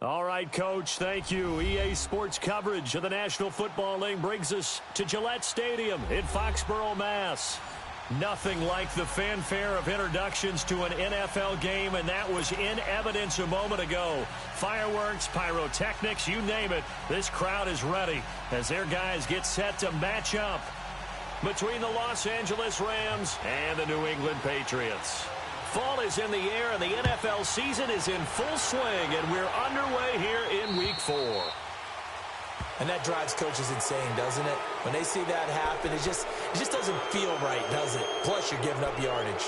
All right, Coach, thank you. EA Sports coverage of the National Football League brings us to Gillette Stadium in Foxborough, Mass. Nothing like the fanfare of introductions to an NFL game, and that was in evidence a moment ago. Fireworks, pyrotechnics, you name it. This crowd is ready as their guys get set to match up between the Los Angeles Rams and the New England Patriots. Fall is in the air, and the NFL season is in full swing, and we're underway here in Week 4. And that drives coaches insane, doesn't it? When they see that happen, it just doesn't feel right, does it? Plus, you're giving up yardage.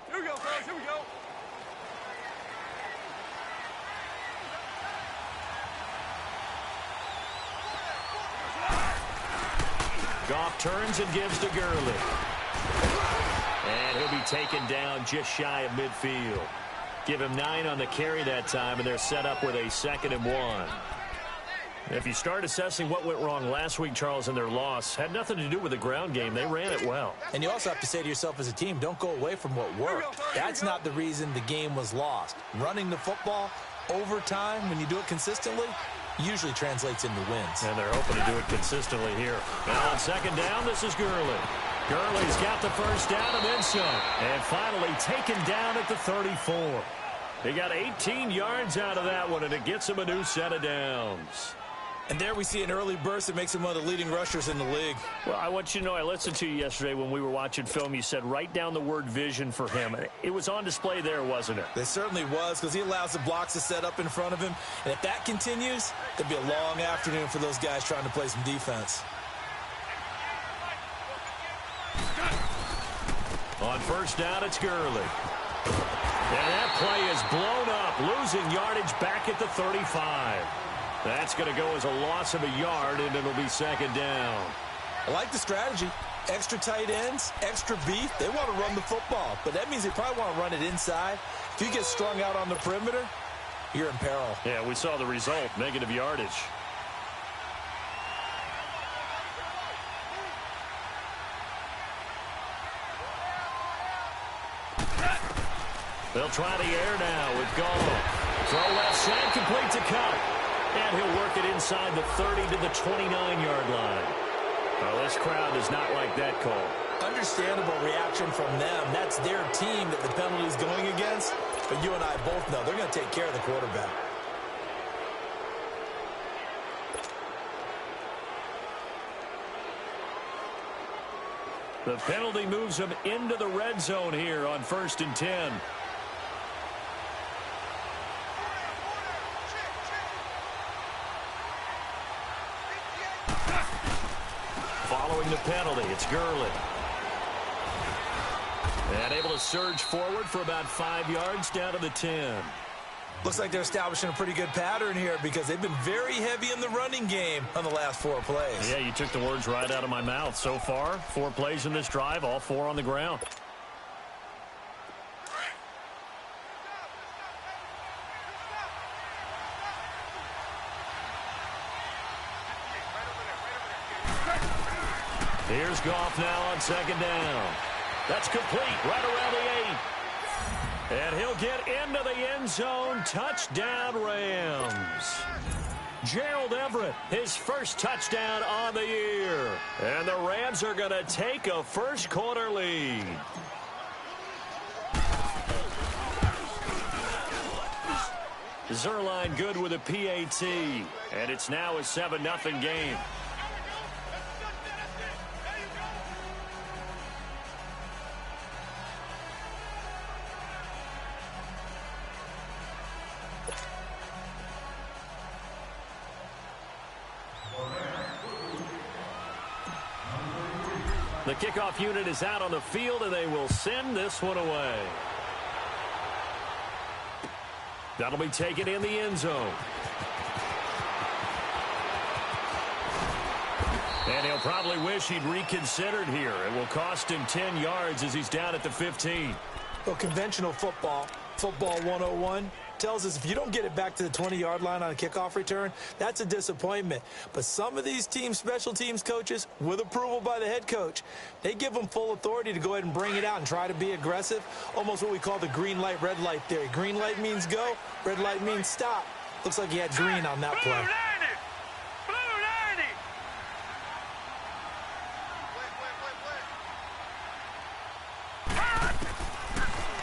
Here we go, fellas. Here we go. Goff turns and gives to Gurley. And he'll be taken down just shy of midfield. Give him 9 on the carry that time, and they're set up with a 2nd and 1. If you start assessing what went wrong last week, Charles, in their loss, had nothing to do with the ground game. They ran it well. And you also have to say to yourself as a team, don't go away from what worked. That's not the reason the game was lost. Running the football over time, when you do it consistently, usually translates into wins. And they're hoping to do it consistently here. Now on 2nd down, this is Gurley. Gurley's got the first down and then some. And finally taken down at the 34. He got 18 yards out of that one, and it gets him a new set of downs. And there we see an early burst that makes him one of the leading rushers in the league. Well, I want you to know, I listened to you yesterday when we were watching film. You said write down the word vision for him. It was on display there, wasn't it? It certainly was, because he allows the blocks to set up in front of him. And if that continues, it'll be a long afternoon for those guys trying to play some defense. On 1st down, it's Gurley. And that play is blown up, losing yardage back at the 35. That's going to go as a loss of a yard, and it'll be 2nd down. I like the strategy. Extra tight ends, extra beef. They want to run the football, but that means they probably want to run it inside. If you get strung out on the perimeter, you're in peril. Yeah, we saw the result, negative yardage. They'll try the air now with Goff. Throw left side, complete to Cup. And he'll work it inside the 30 to the 29-yard line. Well, this crowd does not like that call. Understandable reaction from them. That's their team that the penalty is going against. But you and I both know they're going to take care of the quarterback. The penalty moves them into the red zone here on 1st and 10. Following the penalty, it's Gurley. And able to surge forward for about 5 yards down to the 10. Looks like they're establishing a pretty good pattern here because they've been very heavy in the running game on the last 4 plays. Yeah, you took the words right out of my mouth. So far, 4 plays in this drive, all 4 on the ground. Here's Goff now on 2nd down. That's complete right around the 8. And he'll get into the end zone. Touchdown, Rams. Gerald Everett, his first touchdown on the year. And the Rams are going to take a first-quarter lead. Zerline good with a PAT. And it's now a 7-0 game. The kickoff unit is out on the field, and they will send this one away. That'll be taken in the end zone. And he'll probably wish he'd reconsidered here. It will cost him 10 yards as he's down at the 15. Well, conventional football 101, tells us if you don't get it back to the 20-yard line on a kickoff return, that's a disappointment. But some of these special teams coaches, with approval by the head coach, they give them full authority to go ahead and bring it out and try to be aggressive, almost what we call the green light, red light theory. Green light means go, red light means stop. Looks like he had green on that play.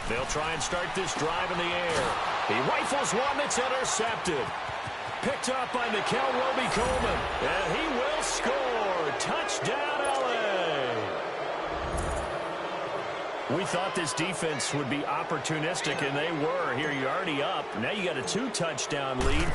They'll try and start this drive in the air. He rifles one that's intercepted. Picked up by Nickel Roby-Coleman. And he will score. Touchdown, L.A. We thought this defense would be opportunistic, and they were. Here you're already up. Now you got a 2-touchdown lead.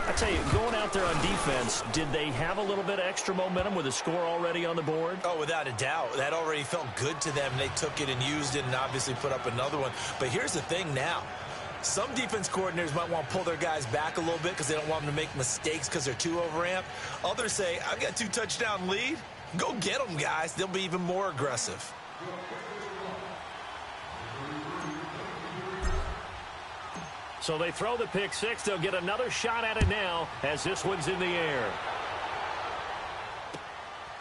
I tell you, going out there on defense, did they have a little bit of extra momentum with a score already on the board? Oh, without a doubt. That already felt good to them. They took it and used it and obviously put up another one. But here's the thing now. Some defense coordinators might want to pull their guys back a little bit because they don't want them to make mistakes because they're too overamped. Others say, I've got a 2-touchdown lead. Go get them, guys. They'll be even more aggressive. So they throw the pick six. They'll get another shot at it now as this one's in the air.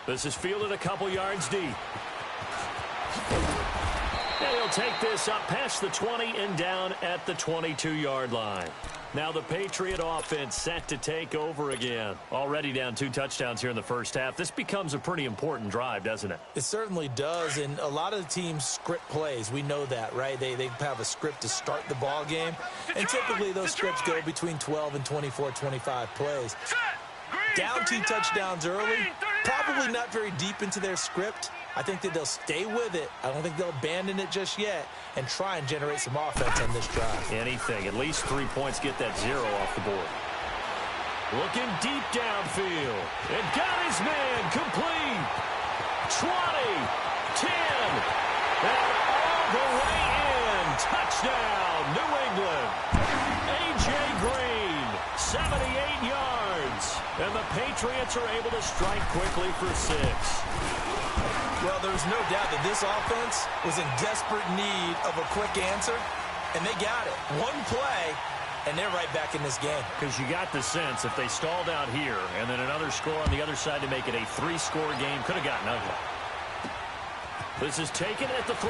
This is fielded a couple yards deep. And he'll take this up past the 20 and down at the 22-yard line. Now the Patriot offense set to take over again. Already down 2 touchdowns here in the first half. This becomes a pretty important drive, doesn't it? It certainly does, and a lot of the teams script plays. We know that, right? They have a script to start the ball game, and typically those scripts go between 12 and 24, 25 plays. Down 2 touchdowns early, probably not very deep into their script. I think that they'll stay with it. I don't think they'll abandon it just yet and try and generate some offense on this drive. Anything. At least 3 points, get that 0 off the board. Looking deep downfield. And got his man complete. 20, 10, and all the way in. Touchdown, New England. A.J. Green, 78 yards. And the Patriots are able to strike quickly for 6. Well, there's no doubt that this offense was in desperate need of a quick answer, and they got it. One play, and they're right back in this game. Because you got the sense if they stalled out here and then another score on the other side to make it a 3-score game, could have gotten ugly. This is taken at the 3.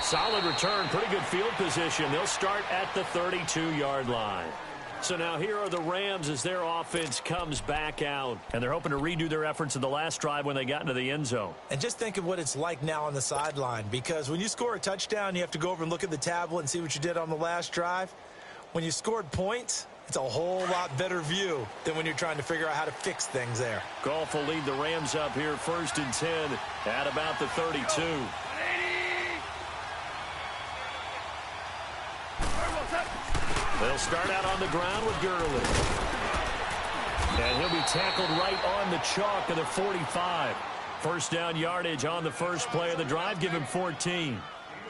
Solid return, pretty good field position. They'll start at the 32-yard line. So now here are the Rams as their offense comes back out. And they're hoping to redo their efforts in the last drive when they got into the end zone. And just think of what it's like now on the sideline. Because when you score a touchdown, you have to go over and look at the tablet and see what you did on the last drive. When you scored points, it's a whole lot better view than when you're trying to figure out how to fix things there. Goff will lead the Rams up here 1st and 10 at about the 32. They'll start out on the ground with Gurley. And he'll be tackled right on the chalk of the 45. First down yardage on the first play of the drive. Give him 14.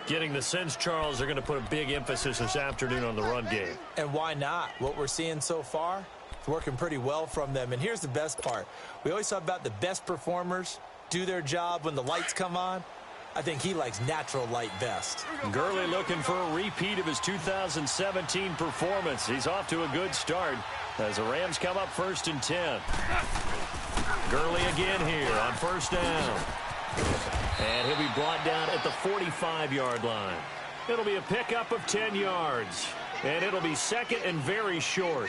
Getting the sense, Charles, they're going to put a big emphasis this afternoon on the run game. And why not? What we're seeing so far, it's working pretty well from them. And here's the best part. We always talk about the best performers do their job when the lights come on. I think he likes natural light best. Gurley looking for a repeat of his 2017 performance. He's off to a good start as the Rams come up 1st and 10. Gurley again here on 1st down. And he'll be brought down at the 45-yard line. It'll be a pickup of 10 yards. And it'll be second and very short.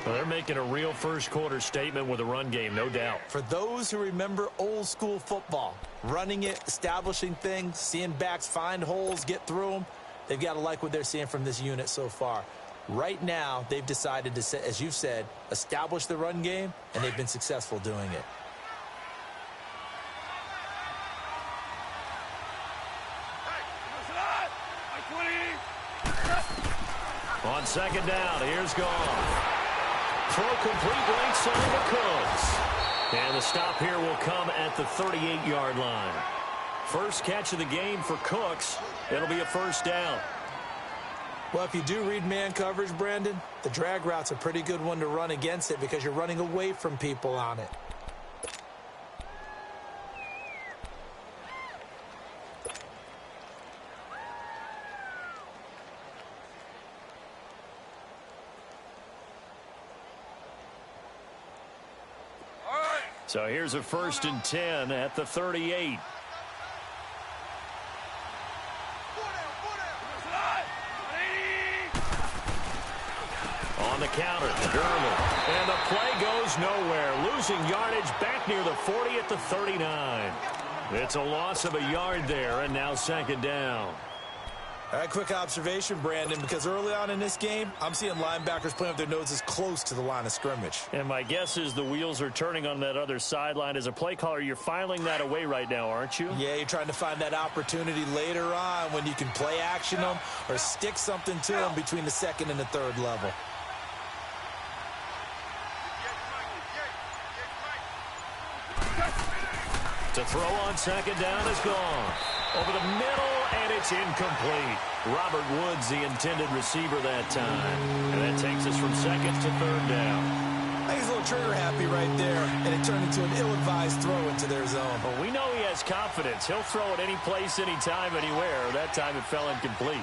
Well, they're making a real first-quarter statement with a run game, no doubt. For those who remember old-school football, running it, establishing things, seeing backs find holes, get through them, they've got to like what they're seeing from this unit so far. Right now, they've decided to, as you've said, establish the run game, and they've been successful doing it. On second down, here's Goff. Throw complete right side to Cooks. And the stop here will come at the 38-yard line. First catch of the game for Cooks. It'll be a first down. Well, if you do read man coverage, Brandon, the drag route's a pretty good one to run against it because you're running away from people on it. So here's a 1st and 10 at the 38. On the counter, Gurley. And the play goes nowhere. Losing yardage back near the 40 at the 39. It's a loss of a yard there, and now second down. All right, quick observation, Brandon, because early on in this game, I'm seeing linebackers playing with their noses close to the line of scrimmage. And my guess is the wheels are turning on that other sideline. As a play caller, you're filing that away right now, aren't you? Yeah, you're trying to find that opportunity later on when you can play action them or stick something to them between the second and the third level. To throw on second down is gone. Over the middle, and it's incomplete. Robert Woods, the intended receiver that time. And that takes us from second to third down. I think he's a little trigger happy right there, and it turned into an ill-advised throw into their zone. Well, we know he has confidence. He'll throw it any place, anytime, anywhere. That time it fell incomplete.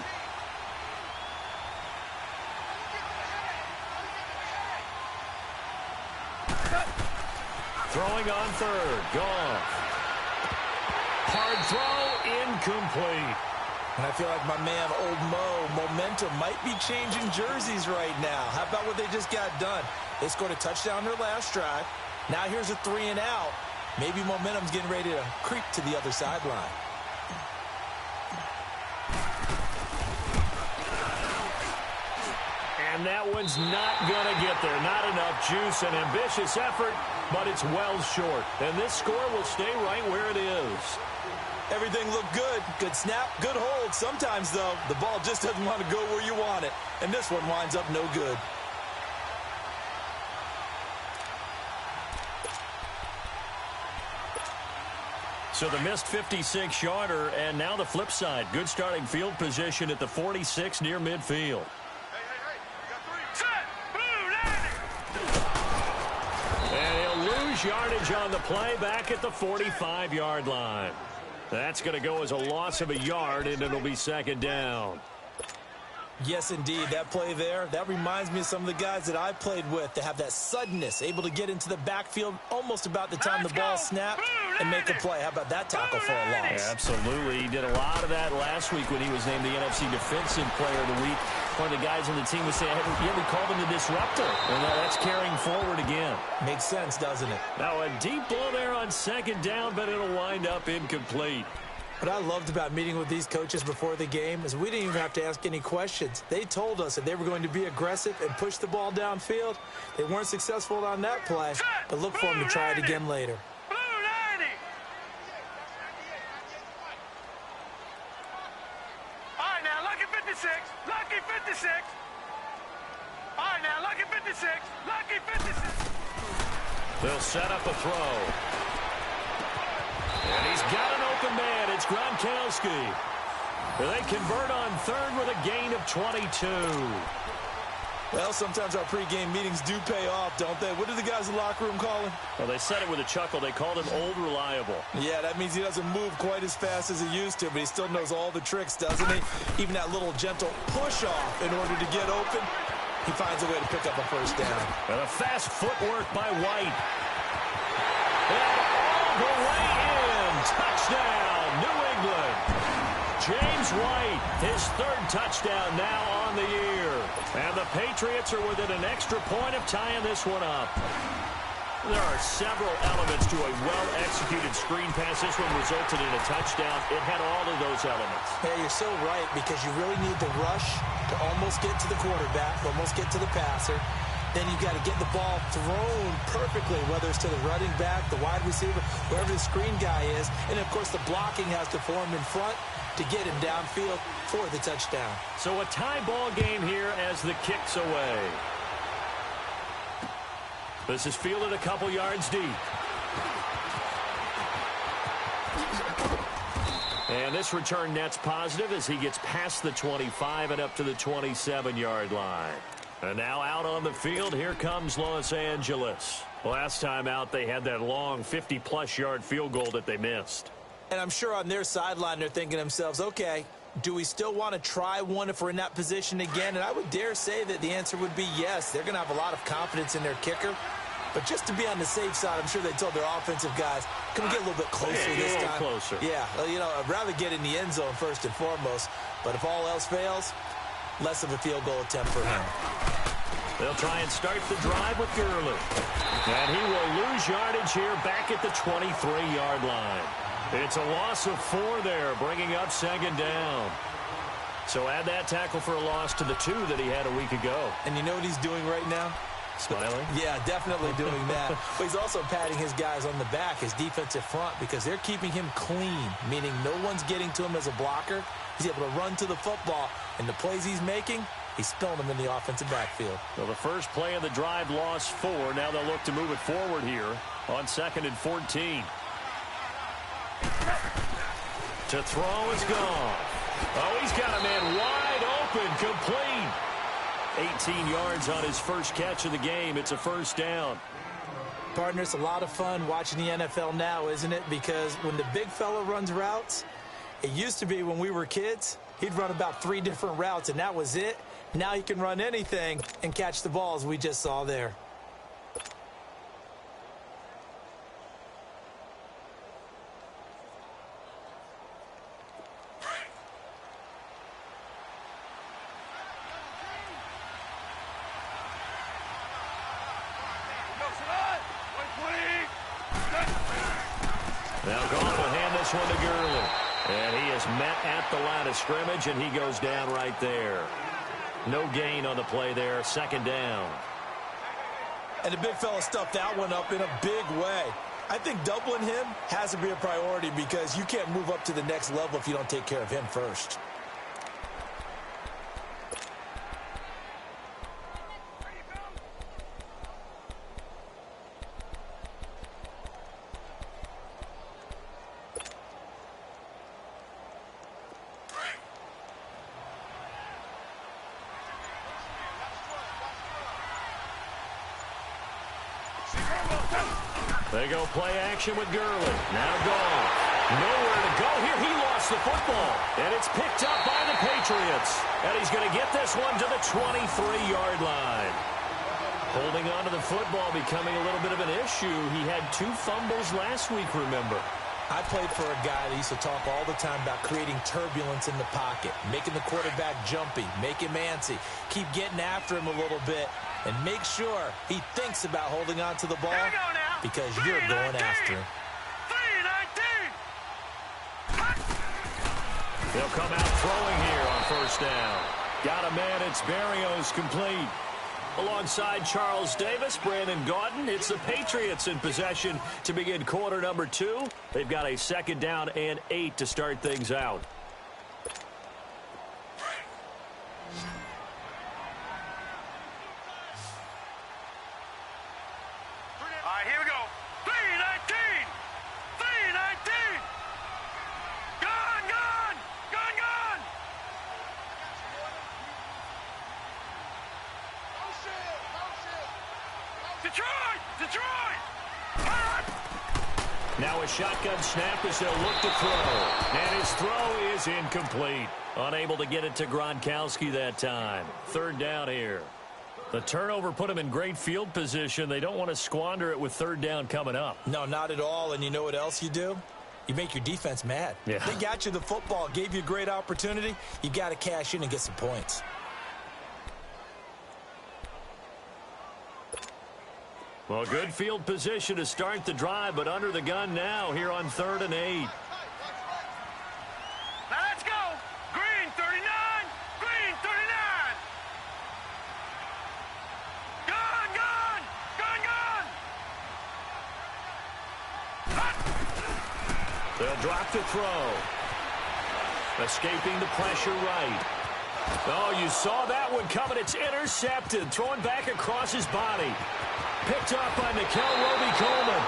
Throwing on third. Goff. Hard throw, incomplete. And I feel like my man, Old Mo, momentum might be changing jerseys right now. How about what they just got done? They scored a touchdown their last drive. Now here's a 3 and out. Maybe momentum's getting ready to creep to the other sideline. And that one's not going to get there. Not enough juice. An ambitious effort, but it's well short. And this score will stay right where it is. Everything looked good. Good snap, good hold. Sometimes, though, the ball just doesn't want to go where you want it. And this one winds up no good. So the missed 56-yarder, and now the flip side. Good starting field position at the 46 near midfield. And he'll lose yardage on the play back at the 45-yard line. That's going to go as a loss of a yard, and it'll be second down. Yes, indeed. That play there, that reminds me of some of the guys that I played with that have that suddenness, able to get into the backfield almost about the time the ball snapped and make a play. How about that tackle for a loss? Yeah, absolutely. He did a lot of that last week when he was named the NFC Defensive Player of the Week. One of the guys on the team was saying, yeah, we called him the disruptor. And that's carrying forward again. Makes sense, doesn't it? Now a deep ball there on second down, but it'll wind up incomplete. What I loved about meeting with these coaches before the game is we didn't even have to ask any questions. They told us that they were going to be aggressive and push the ball downfield. They weren't successful on that play, but look for them to try it again later. All right, now, lucky 56. Lucky 56. All right, now, lucky 56. Lucky 56. They'll set up a throw. And he's got an open man. It's Gronkowski. They convert on third with a gain of 22. Well, sometimes our pregame meetings do pay off, don't they? What do the guys in the locker room call him? Well, they said it with a chuckle. They called him Old Reliable. Yeah, that means he doesn't move quite as fast as he used to, but he still knows all the tricks, doesn't he? Even that little gentle push-off in order to get open, he finds a way to pick up a first down. And a fast footwork by White. And all the way in. Touchdown, New England. James White, his third touchdown now on the year. And the Patriots are within an extra point of tying this one up. There are several elements to a well-executed screen pass. This one resulted in a touchdown. It had all of those elements. Yeah, you're so right, because you really need the rush to almost get to the quarterback, almost get to the passer. Then you got to get the ball thrown perfectly, whether it's to the running back, the wide receiver, wherever the screen guy is. And, of course, the blocking has to form in front to get him downfield for the touchdown. So a tie ball game here as the kick's away. This is fielded a couple yards deep. And this return net's positive as he gets past the 25 and up to the 27-yard line. And now out on the field, here comes Los Angeles. Last time out, they had that long 50-plus yard field goal that they missed. And I'm sure on their sideline, they're thinking to themselves, okay, do we still want to try one if we're in that position again? And I would dare say that the answer would be yes. They're going to have a lot of confidence in their kicker. But just to be on the safe side, I'm sure they told their offensive guys, can we get a little bit closer this time? Closer. Yeah, you know, I'd rather get in the end zone first and foremost. But if all else fails, less of a field goal attempt for him. They'll try and start the drive with Gurley. And he will lose yardage here back at the 23-yard line. It's a loss of 4 there, bringing up second down. So add that tackle for a loss to the 2 that he had a week ago. And you know what he's doing right now? Smiling? Yeah, definitely doing that. But he's also patting his guys on the back, his defensive front, because they're keeping him clean, meaning no one's getting to him as a blocker. He's able to run to the football, and the plays he's making, he's spilling them in the offensive backfield. Well, the first play of the drive lost 4. Now they'll look to move it forward here on 2nd and 14. To throw is gone. Oh, he's got a man wide open, complete. 18 yards on his first catch of the game. It's a first down. Partner, it's a lot of fun watching the NFL now, isn't it? Because when the big fella runs routes, it used to be when we were kids, he'd run about 3 different routes, and that was it. Now he can run anything and catch the balls we just saw there. Now Goff will hand this one to Gurley. And he is met at the line of scrimmage, and he goes down right there. No gain on the play there. Second down. And the big fella stuffed that one up in a big way. I think doubling him has to be a priority because you can't move up to the next level if you don't take care of him first. They go play action with Gurley. Now Goff. Nowhere to go here. He lost the football. And it's picked up by the Patriots. And he's going to get this one to the 23-yard line. Holding on to the football becoming a little bit of an issue. He had 2 fumbles last week, remember. I played for a guy that used to talk all the time about creating turbulence in the pocket, making the quarterback jumpy, make him antsy, keep getting after him a little bit, and make sure he thinks about holding on to the ball because you're going after him. 3-19. They'll come out throwing here on first down. Got a man. It's Berrios complete. Alongside Charles Davis, Brandon Gaudin, it's the Patriots in possession to begin quarter number 2. They've got a second down and 8 to start things out. All right, here we go. 3-19. 3-19. Gone, gone. Gone, gone. Detroit! Detroit! Now a shotgun snap as they'll look to throw. And his throw is incomplete. Unable to get it to Gronkowski that time. Third down here. The turnover put him in great field position. They don't want to squander it with third down coming up. No, not at all. And you know what else you do? You make your defense mad. Yeah. They got you the football, gave you a great opportunity. You got to cash in and get some points. Well, good field position to start the drive, but under the gun now here on 3rd and 8. Now let's go. Green 39. Green 39. Gun, gun. Gun, gun. Hot. They'll drop to throw. Escaping the pressure right. Oh, you saw that one coming. It's intercepted. Throwing back across his body. Picked up by Nickel Roby-Coleman.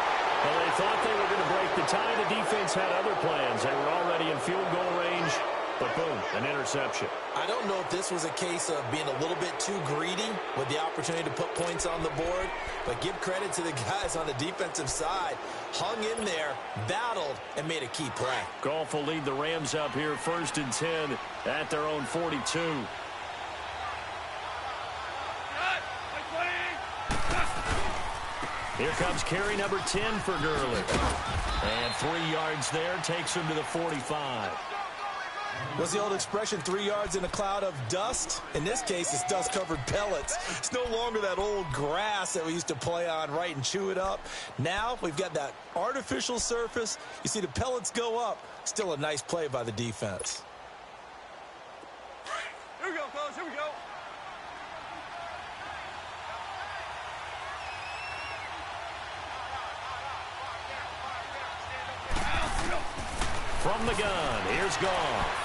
Well, they thought they were going to break the tie. The defense had other plans. They were already in field goal range. But boom, an interception. I don't know if this was a case of being a little bit too greedy with the opportunity to put points on the board, but give credit to the guys on the defensive side. Hung in there, battled, and made a key play. Goff will lead the Rams up here 1st and 10 at their own 42. Here comes carry number 10 for Gurley. And 3 yards there takes him to the 45. What's the old expression, 3 yards in a cloud of dust? In this case, it's dust-covered pellets. It's no longer that old grass that we used to play on, right, and chew it up. Now we've got that artificial surface. You see the pellets go up. Still a nice play by the defense. Here we go, fellas. Here we go. From the gun, here's Goff.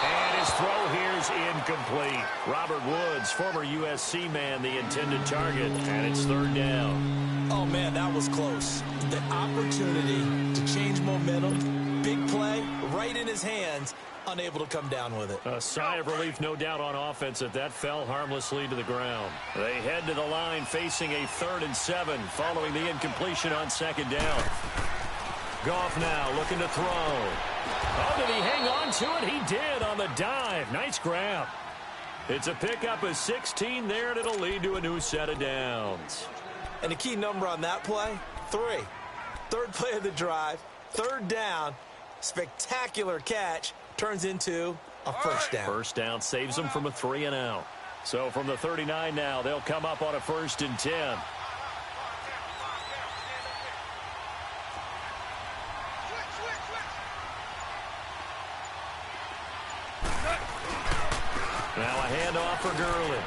And his throw here's incomplete. Robert Woods, former USC man, the intended target, and it's 3rd down. Oh, man, that was close. The opportunity to change momentum, big play, right in his hands, unable to come down with it. A sigh of relief, no doubt, on offense that that fell harmlessly to the ground. They head to the line facing a 3rd and 7 following the incompletion on 2nd down. Goff now looking to throw. Oh, did he hang on to it? He did on the dive. Nice grab. It's a pickup of 16 there, and it'll lead to a new set of downs. And the key number on that play, 3. 3rd play of the drive, 3rd down, spectacular catch, turns into a 1st down. 1st down saves them from a 3 and out. So from the 39 now, they'll come up on a 1st and 10. Now a handoff for Gurley.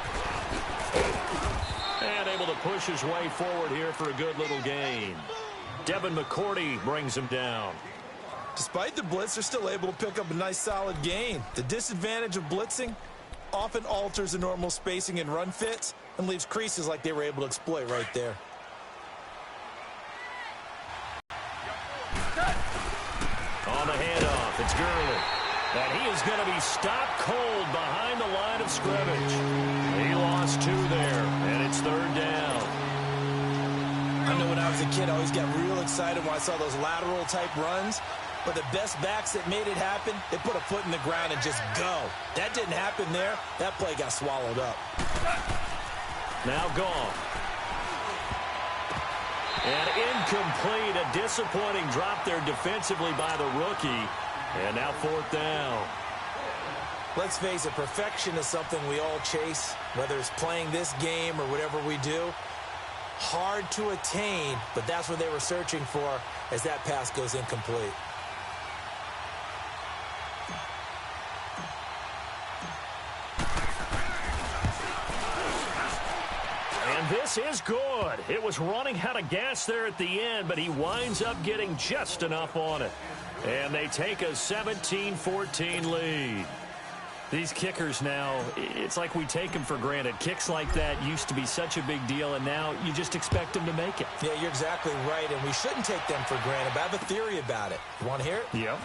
And able to push his way forward here for a good little gain. Devin McCourty brings him down. Despite the blitz, they're still able to pick up a nice solid gain. The disadvantage of blitzing often alters the normal spacing and run fits and leaves creases like they were able to exploit right there. On the handoff, it's Gurley. And he is going to be stopped cold behind the line of scrimmage. He lost 2 there, and it's 3rd down. I know when I was a kid, I always got real excited when I saw those lateral-type runs. But the best backs that made it happen, they put a foot in the ground and just go. That didn't happen there. That play got swallowed up. Now Goff. And incomplete. A disappointing drop there defensively by the rookie. And now 4th down. Let's face it, perfection is something we all chase, whether it's playing this game or whatever we do. Hard to attain, but that's what they were searching for as that pass goes incomplete. And this is good. It was running out of gas there at the end, but he winds up getting just enough on it. And they take a 17-14 lead. These kickers now, it's like we take them for granted. Kicks like that used to be such a big deal, and now you just expect them to make it. Yeah, you're exactly right, and we shouldn't take them for granted, but I have a theory about it. You want to hear it? Yep.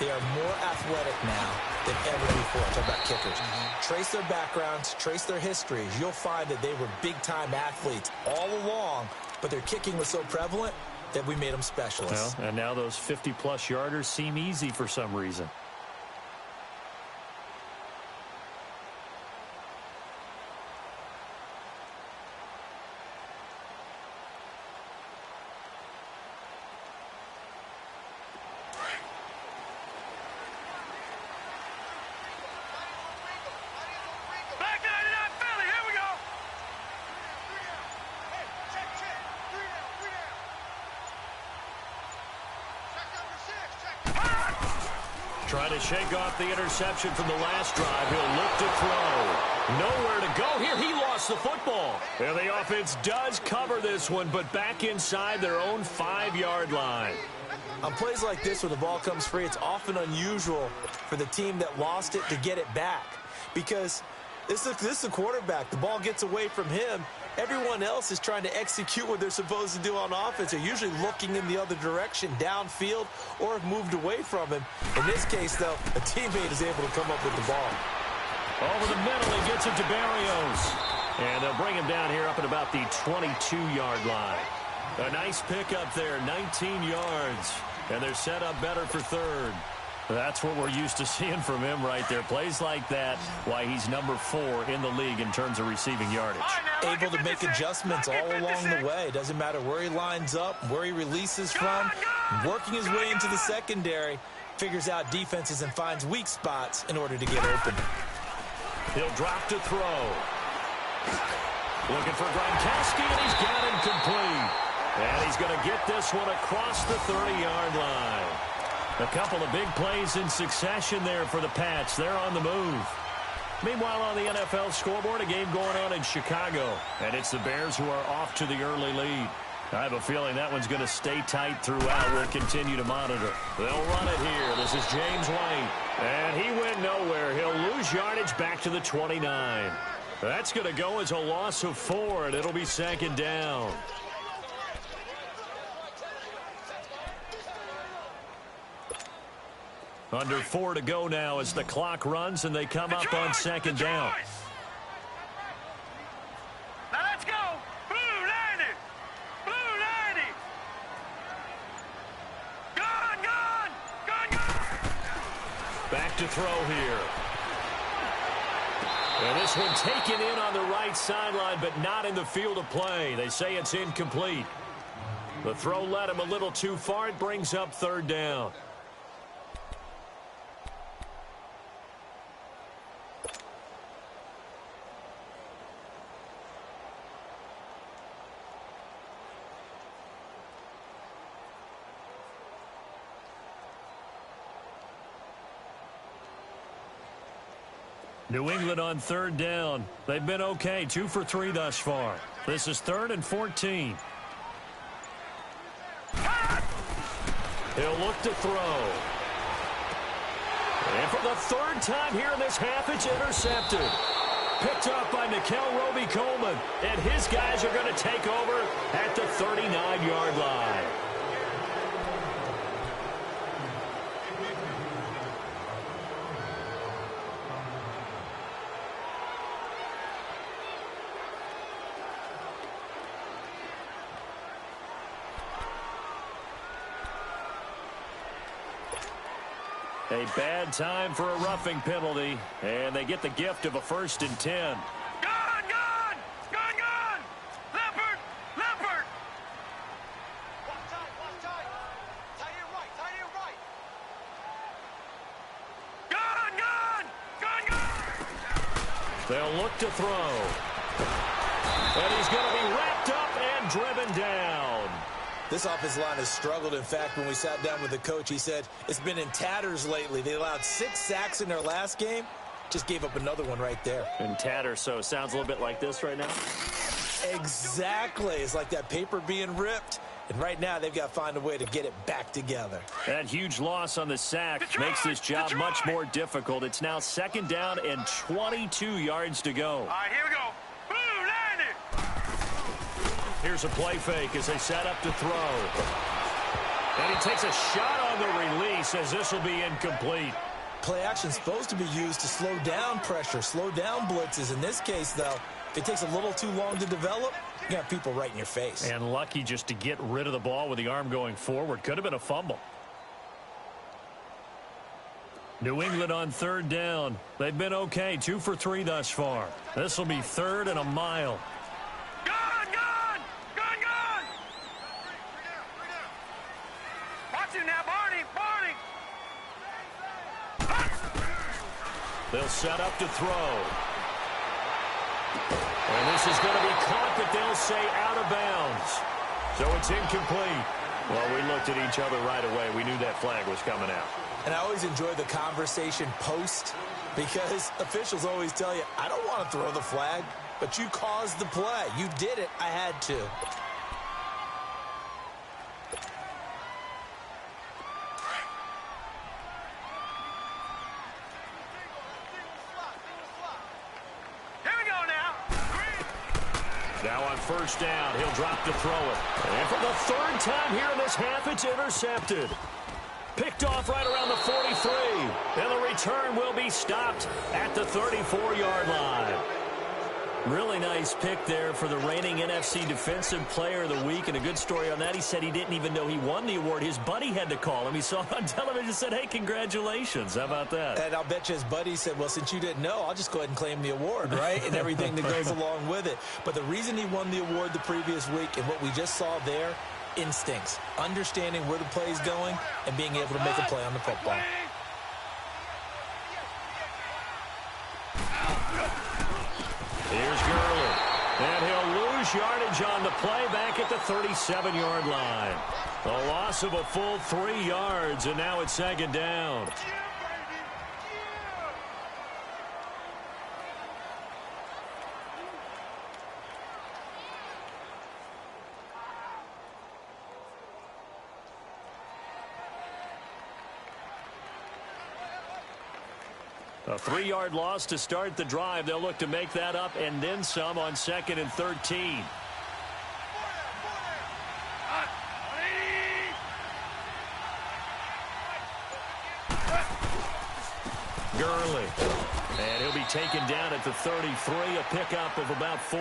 They are more athletic now than ever before. Talk about kickers. Trace their backgrounds, trace their histories. You'll find that they were big-time athletes all along, but their kicking was so prevalent that we made them specialists. Well, and now those 50-plus yarders seem easy for some reason. Back to 99 Philly. Here we go. Trying to shake off the interception from the last drive. He'll look to throw. Nowhere to go here. He lost the football. And the offense does cover this one, but back inside their own 5-yard line. On plays like this where the ball comes free, it's often unusual for the team that lost it to get it back. Because this is a quarterback. The ball gets away from him. Everyone else is trying to execute what they're supposed to do on offense. They're usually looking in the other direction, downfield, or have moved away from him. In this case, though, a teammate is able to come up with the ball. Over the middle, he gets it to Barrios. And they'll bring him down here up at about the 22-yard line. A nice pickup there, 19 yards. And they're set up better for third. That's what we're used to seeing from him right there. Plays like that, why he's number 4 in the league in terms of receiving yardage. Able to make adjustments all along the way. Doesn't matter where he lines up, where he releases from. Working his way into the secondary, figures out defenses and finds weak spots in order to get open. He'll drop to throw. Looking for Gronkowski, and he's got him complete. And he's going to get this one across the 30-yard line. A couple of big plays in succession there for the Pats. They're on the move. Meanwhile, on the NFL scoreboard, a game going on in Chicago. And it's the Bears who are off to the early lead. I have a feeling that one's going to stay tight throughout. We'll continue to monitor. They'll run it here. This is James White. And he went nowhere. He'll lose yardage back to the 29. That's going to go as a loss of 4, and it'll be second down. Under 4 to go now as the clock runs and they come up on second down. Now let's go. Blue 90. Blue 90. Gone. Back to throw here. And this one taken in on the right sideline, but not in the field of play. They say it's incomplete. The throw led him a little too far. It brings up third down. New England on third down. They've been okay, 2 for 3 thus far. This is 3rd and 14. He'll look to throw. And for the 3rd time here in this half, it's intercepted. Picked up by Nikel Roby-Coleman. And his guys are going to take over at the 39-yard line. A bad time for a roughing penalty, and they get the gift of a 1st and 10. Gone. Leopard. Watch tight. Tie it right. Gone. They'll look to throw. And he's going to be wrapped up and driven down. This offensive line has struggled. In fact, when we sat down with the coach, he said it's been in tatters lately. They allowed 6 sacks in their last game. Just gave up another one right there. In tatters, so it sounds a little bit like this right now. Exactly. It's like that paper being ripped. And right now, they've got to find a way to get it back together. That huge loss on the sack makes this job much more difficult. It's now 2nd down and 22 yards to go. All right, here we go. Here's a play fake as they set up to throw. And he takes a shot on the release as this will be incomplete. Play action is supposed to be used to slow down pressure, slow down blitzes. In this case, though, if it takes a little too long to develop, you got people right in your face. And lucky just to get rid of the ball with the arm going forward. Could have been a fumble. New England on 3rd down. They've been okay, 2 for 3 thus far. This will be 3rd and a mile. They'll set up to throw. And this is going to be caught, but they'll say out of bounds. So it's incomplete. Well, we looked at each other right away. We knew that flag was coming out. And I always enjoy the conversation post because officials always tell you, I don't want to throw the flag, but you caused the play. You did it. I had to. Now on first down, he'll drop to throw it. And for the third time here in this half, it's intercepted. Picked off right around the 43. And the return will be stopped at the 34-yard line. Really nice pick there for the reigning NFC Defensive Player of the Week. And a good story on that. He said he didn't even know he won the award. His buddy had to call him. He saw it on television and said, hey, congratulations. How about that? And I'll bet you his buddy said, well, since you didn't know, I'll just go ahead and claim the award, right? And everything that goes along with it. But the reason he won the award the previous week and what we just saw there, instincts, understanding where the play is going and being able to make a play on the football. Here's Gurley. And he'll lose yardage on the play back at the 37-yard line. A loss of a full 3 yards, and now it's second down. A 3-yard loss to start the drive. They'll look to make that up and then some on 2nd and 13. Gurley. And he'll be taken down at the 33, a pickup of about 4.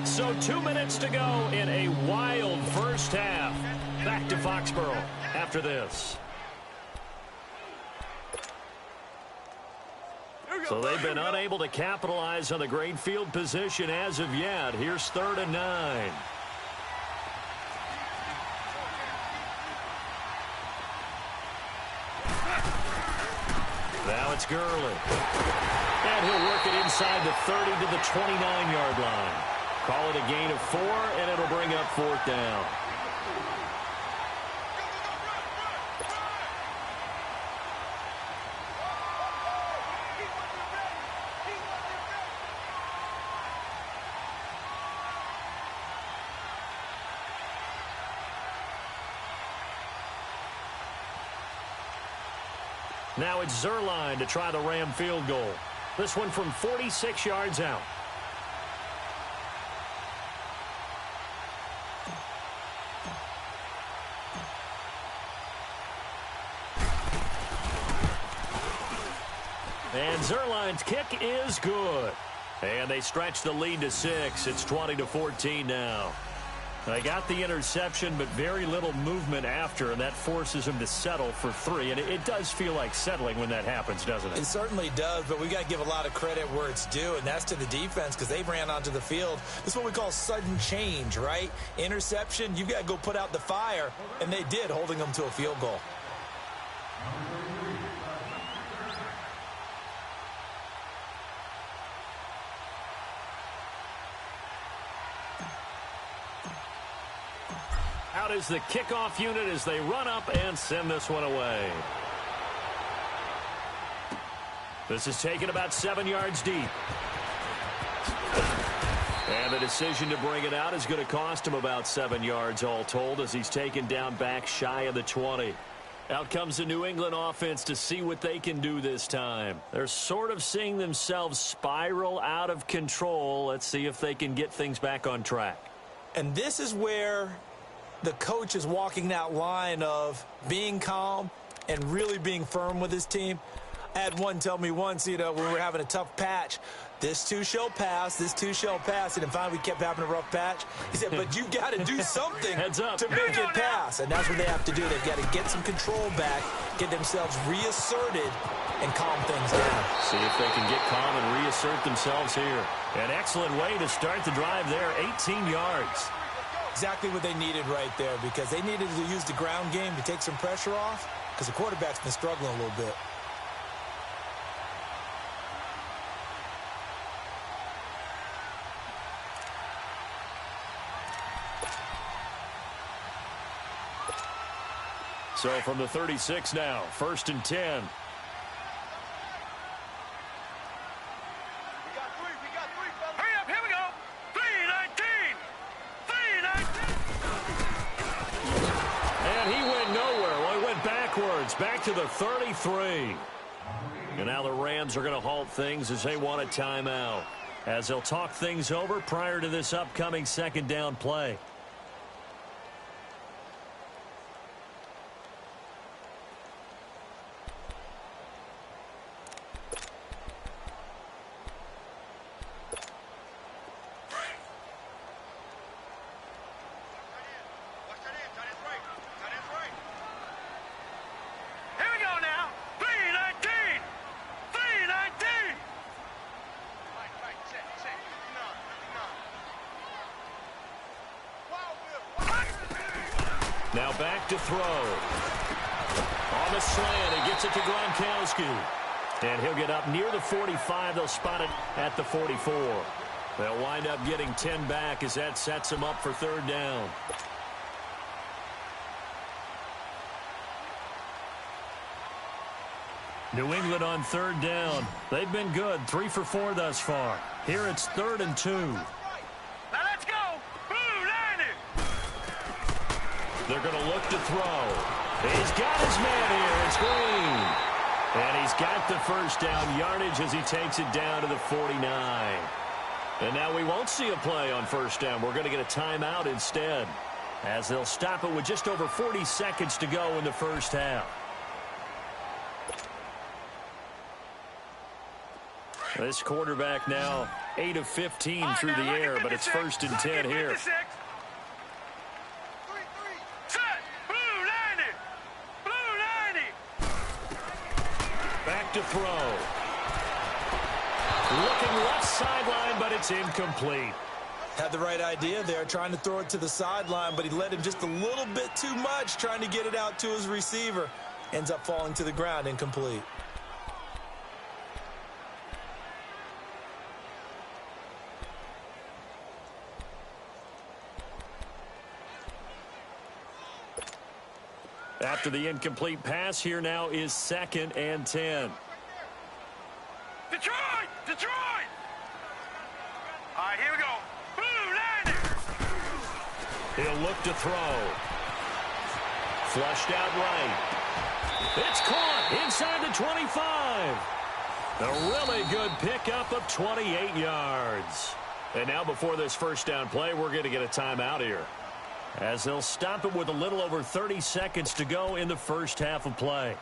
So 2 minutes to go in a wild first half. Back to Foxborough after this. So they've been unable to capitalize on the great field position as of yet. Here's 3rd and 9. Now it's Gurley. And he'll work it inside the 30 to the 29-yard line. Call it a gain of 4, and it'll bring up 4th down. Now it's Zerline to try the Ram field goal. This one from 46 yards out. And Zerline's kick is good. And they stretch the lead to 6. It's 20-14 now. They got the interception, but very little movement after, and that forces them to settle for 3. And it does feel like settling when that happens, doesn't it? It certainly does, but we got to give a lot of credit where it's due, and that's to the defense because they ran onto the field. This is what we call sudden change, right? Interception, you got to go put out the fire, and they did, holding them to a field goal. Out is the kickoff unit as they run up and send this one away. This is taken about 7 yards deep. And the decision to bring it out is going to cost him about 7 yards all told as he's taken down back shy of the 20. Out comes the New England offense to see what they can do this time. They're sort of seeing themselves spiral out of control. Let's see if they can get things back on track. And this is where the coach is walking that line of being calm and really being firm with his team. I had one tell me once, when we were having a tough patch, this too shall pass, this too shall pass, and then finally we kept having a rough patch. He said, but you got to do something to make it pass, and that's what they have to do. They've got to get some control back, get themselves reasserted, and calm things down. See if they can get calm and reassert themselves here. An excellent way to start the drive there, 18 yards. Exactly what they needed right there because they needed to use the ground game to take some pressure off because the quarterback's been struggling a little bit. So from the 36 now, 1st and 10. Hurry up, here we go. 3:19. 3:19. And he went nowhere. Well, he went backwards, back to the 33. And now the Rams are going to halt things as they want a timeout, as they'll talk things over prior to this upcoming second down play. Now back to throw. On the slant, he gets it to Gronkowski. And he'll get up near the 45. They'll spot it at the 44. They'll wind up getting 10 back as that sets them up for 3rd down. New England on 3rd down. They've been good, 3 for 4 thus far. Here it's 3rd and 2. Now let's go. Blue 90. They're going to look to throw. He's got his man here. It's Green. And he's got the first down yardage as he takes it down to the 49. And now we won't see a play on 1st down. We're going to get a timeout instead, as they'll stop it with just over 40 seconds to go in the first half. This quarterback now 8 of 15 through the air, but it's 1st and 10 here. Set. Blue 90. Blue 90. Back to throw. Looking left sideline, but it's incomplete. Had the right idea there, trying to throw it to the sideline, but he led him just a little bit too much, trying to get it out to his receiver. Ends up falling to the ground, incomplete. After the incomplete pass, here now is 2nd and 10. Detroit! Detroit! All right, here we go. Blue 90. He'll look to throw. Flushed out right. It's caught inside the 25. A really good pickup of 28 yards. And now before this 1st down play, we're going to get a timeout here, as they'll stop it with a little over 30 seconds to go in the first half of play.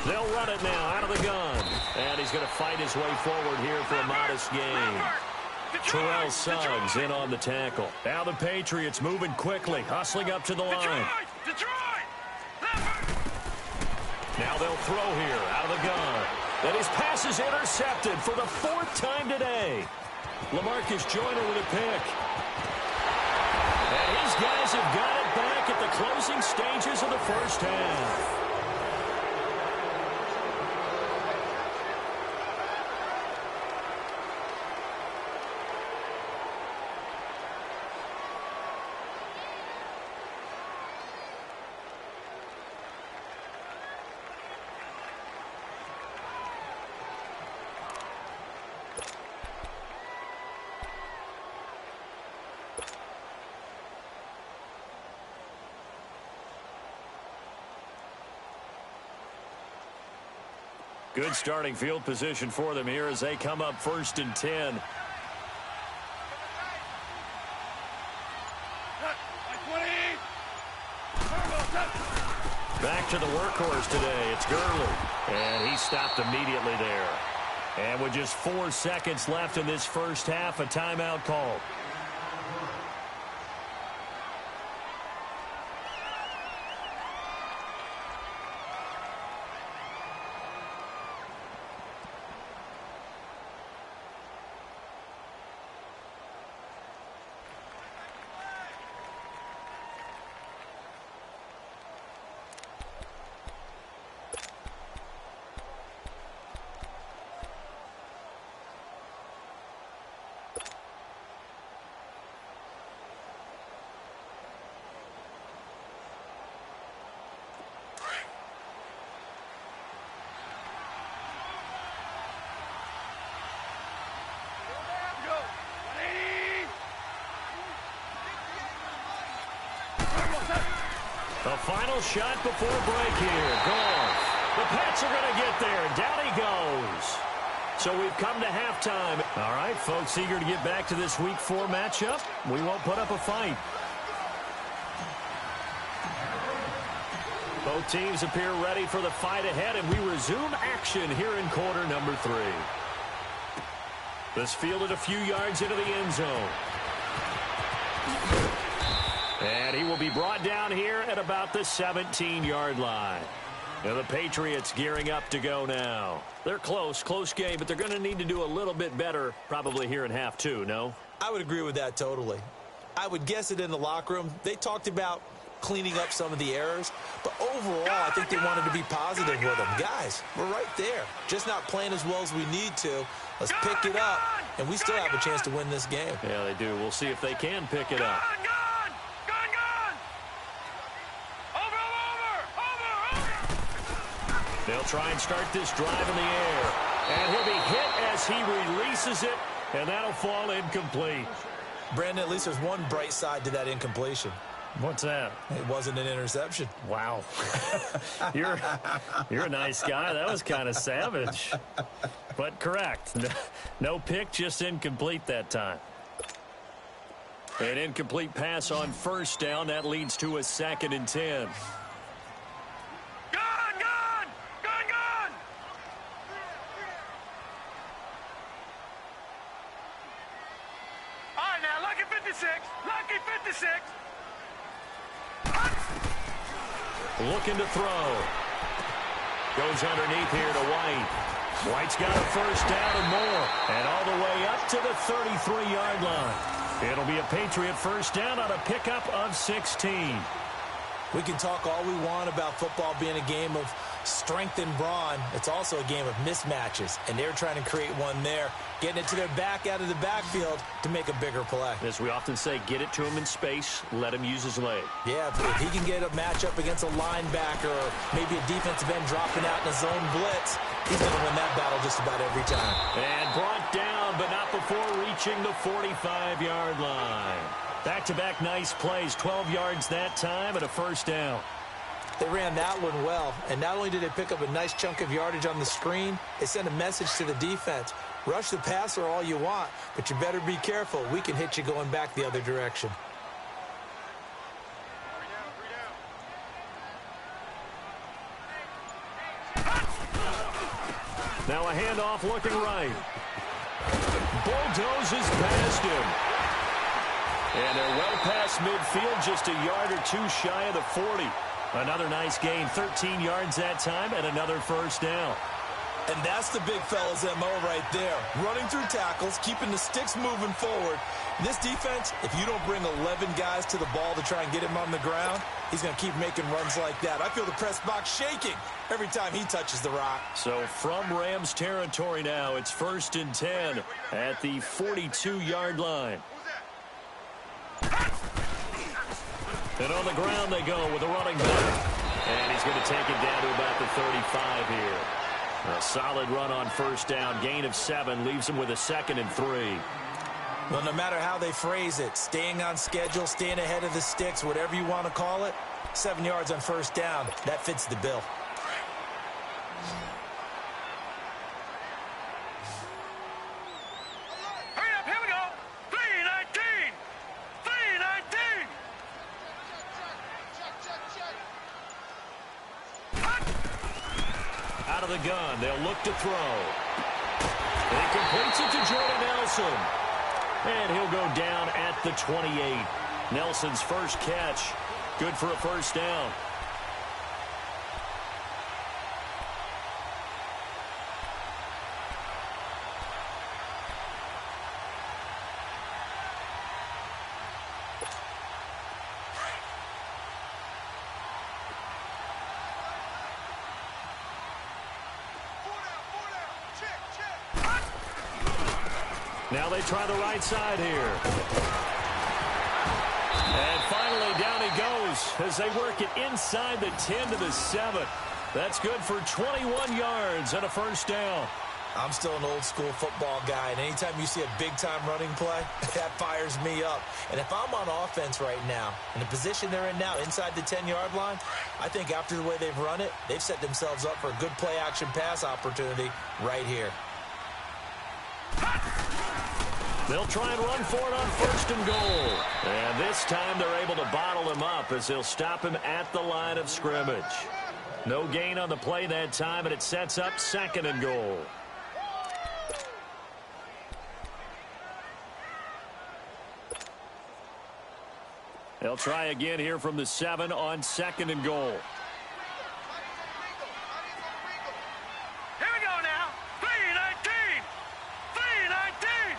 They'll run it now out of the gun. And he's going to fight his way forward here for a modest gain. Terrell Suggs in on the tackle. Now the Patriots moving quickly, hustling up to the line. Now they'll throw here out of the gun. And his pass is intercepted for the 4th time today. LaMarcus Joyner with a pick. And his guys have got it back at the closing stages of the first half. Good starting field position for them here as they come up 1st and 10. Back to the workhorse today. It's Gurley. And he stopped immediately there. And with just 4 seconds left in this first half, a timeout called. final shot before break here. Gone. The Pats are going to get there. Down he goes. So we've come to halftime. All right, folks, eager to get back to this Week 4 matchup. We won't put up a fight. Both teams appear ready for the fight ahead, and we resume action here in quarter number 3. This fielded a few yards into the end zone. And he will be brought down here at about the 17-yard line. Now the Patriots gearing up to go now. They're close game, but they're going to need to do a little bit better probably here in half 2, no? I would agree with that totally. I would guess it in the locker room. They talked about cleaning up some of the errors, but overall I think they wanted to be positive with them. Guys, we're right there. Just not playing as well as we need to. Let's pick it up, and we still have a chance to win this game. Yeah, they do. We'll see if they can pick it up. They'll try and start this drive in the air. And he'll be hit as he releases it, and that'll fall incomplete. Brandon, at least there's one bright side to that incompletion. What's that? It wasn't an interception. Wow. You're a nice guy. That was kind of savage. But correct. No pick, just incomplete that time. An incomplete pass on first down. That leads to a 2nd and 10. Lucky 56. Looking to throw. Goes underneath here to White. White's got a first down and more. And all the way up to the 33-yard line. It'll be a Patriot first down on a pickup of 16. We can talk all we want about football being a game of strength and brawn. It's also a game of mismatches, and they're trying to create one there, getting it to their back out of the backfield to make a bigger play. As we often say, get it to him in space, let him use his leg. Yeah, if he can get a matchup against a linebacker or maybe a defensive end dropping out in a zone blitz, he's going to win that battle just about every time. And brought down, but not before reaching the 45-yard line. Back-to-back nice plays, 12 yards that time and a first down. They ran that one well, and not only did they pick up a nice chunk of yardage on the screen, they sent a message to the defense. Rush the passer all you want, but you better be careful. We can hit you going back the other direction. Now a handoff looking right. Bulldozes past him. And they're well past midfield, just a yard or two shy of the 40. Another nice gain, 13 yards that time, and another first down. And that's the big fella's MO right there. Running through tackles, keeping the sticks moving forward. This defense, if you don't bring 11 guys to the ball to try and get him on the ground, he's going to keep making runs like that. I feel the press box shaking every time he touches the rock. So from Rams territory now, it's 1st and 10 at the 42-yard line. And on the ground they go with a running back. And he's going to take it down to about the 35 here. A solid run on first down. Gain of 7 leaves him with a 2nd and 3. Well, no matter how they phrase it, staying on schedule, staying ahead of the sticks, whatever you want to call it, 7 yards on first down, that fits the bill. Hurry up, here we go. 319. 319. Out of the gun, they'll look to throw. He completes it to Jordan Nelson. And he'll go down at the 28. Nelson's first catch. Good for a first down. Now they try the right side here. And finally down he goes as they work it inside the 10 to the 7. That's good for 21 yards and a first down. I'm still an old-school football guy, and anytime you see a big-time running play, that fires me up. And if I'm on offense right now, in the position they're in now, inside the 10-yard line, I think after the way they've run it, they've set themselves up for a good play-action pass opportunity right here. They'll try and run for it on 1st and goal. And this time they're able to bottle him up as they'll stop him at the line of scrimmage. No gain on the play that time, and it sets up 2nd and goal. They'll try again here from the 7 on 2nd and goal. Here we go now. 3-19. 3-19.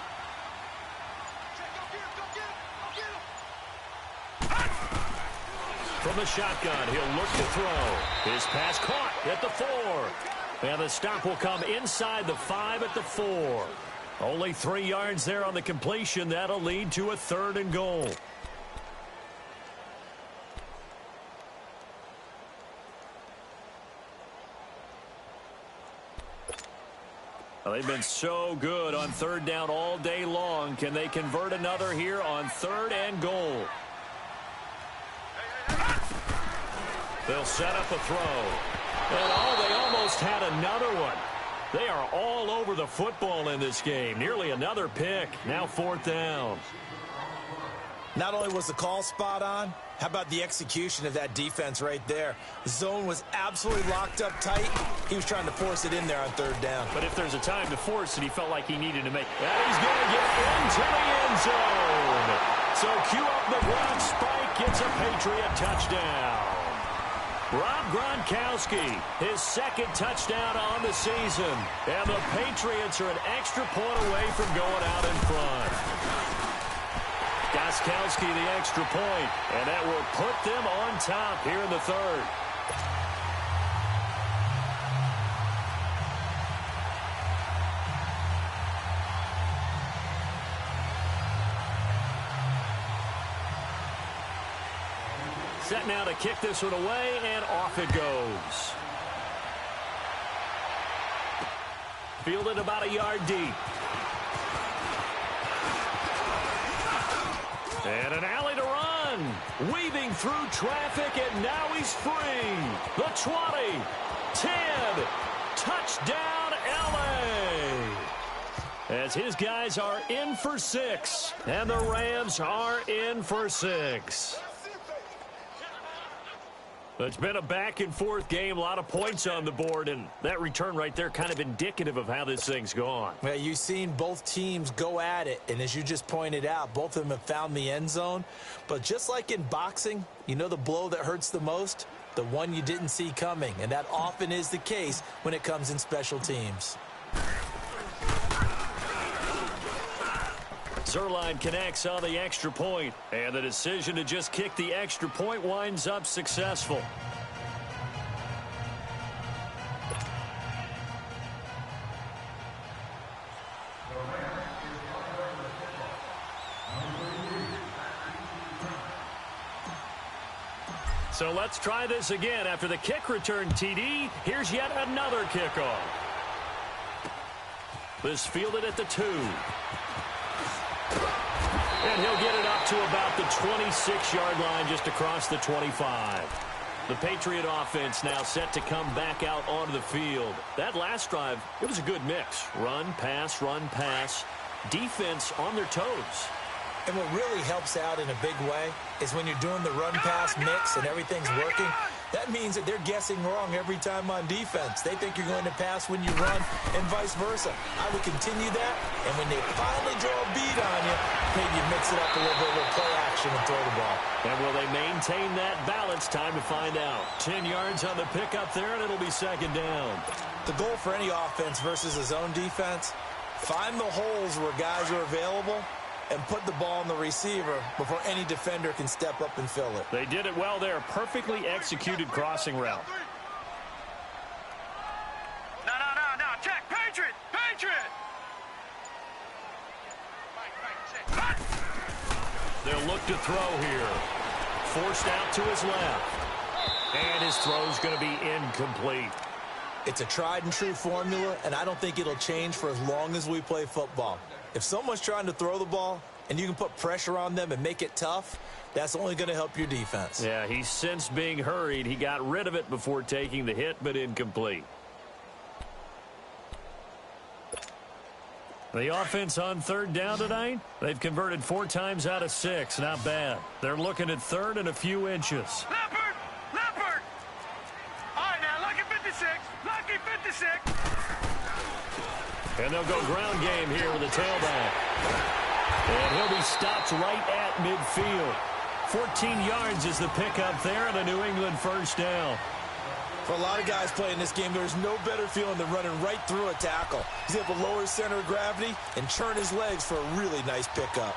From the shotgun, he'll look to throw. His pass caught at the 4. And the stop will come inside the 5 at the 4. Only 3 yards there on the completion. That'll lead to a 3rd and goal. Well, they've been so good on 3rd down all day long. Can they convert another here on 3rd and goal? They'll set up a throw. And they almost had another one. They are all over the football in this game. Nearly another pick. Now 4th down. Not only was the call spot on, how about the execution of that defense right there? The zone was absolutely locked up tight. He was trying to force it in there on 3rd down. But if there's a time to force it, he felt like he needed to make it. And he's going to get into the end zone. So cue up the Gronk spike. Gets a Patriot touchdown. Rob Gronkowski, his 2nd touchdown on the season. And the Patriots are an extra point away from going out in front. Gostkowski the extra point, and that will put them on top here in the 3rd. Set now to kick this one away, and off it goes. Fielded about a yard deep. And an alley to run. Weaving through traffic, and now he's free. The 20, 10, touchdown LA. As his guys are in for 6, and the Rams are in for 6. It's been a back-and-forth game, a lot of points on the board, and that return right there kind of indicative of how this thing's gone. Well, you've seen both teams go at it, and as you just pointed out, both of them have found the end zone. But just like in boxing, you know the blow that hurts the most? The one you didn't see coming, and that often is the case when it comes in special teams. Zerline connects on the extra point, and the decision to just kick the extra point winds up successful. So let's try this again. After the kick return TD, here's yet another kickoff. This fielded at the 2. And he'll get it up to about the 26-yard line, just across the 25. The Patriot offense now set to come back out onto the field. That last drive, it was a good mix. Run, pass, defense on their toes. And what really helps out in a big way is when you're doing the run-pass mix and everything's working, that means that they're guessing wrong every time on defense. They think you're going to pass when you run and vice versa. I would continue that, and when they finally draw a beat on you, maybe you mix it up a little bit with play action and throw the ball. And will they maintain that balance? Time to find out. 10 yards on the pickup there, and it'll be 2nd down. The goal for any offense versus a zone defense, find the holes where guys are available and put the ball on the receiver before any defender can step up and fill it. They did it well there. Perfectly executed crossing route. No. Check. Patriot. They'll look to throw here. Forced out to his left. And his throw's going to be incomplete. It's a tried and true formula, and I don't think it'll change for as long as we play football. If someone's trying to throw the ball and you can put pressure on them and make it tough, that's only going to help your defense. Yeah, he's since being hurried. He got rid of it before taking the hit, but incomplete. The offense on third down tonight, they've converted 4 times out of 6. Not bad. They're looking at third and a few inches. Leopard! Leopard! All right, now, lucky 56. Lucky 56. And they'll go ground game here with a tailback. And he'll be stopped right at midfield. 14 yards is the pickup there and a New England first down. For a lot of guys playing this game, there's no better feeling than running right through a tackle. He's able to lower his center of gravity and churn his legs for a really nice pickup.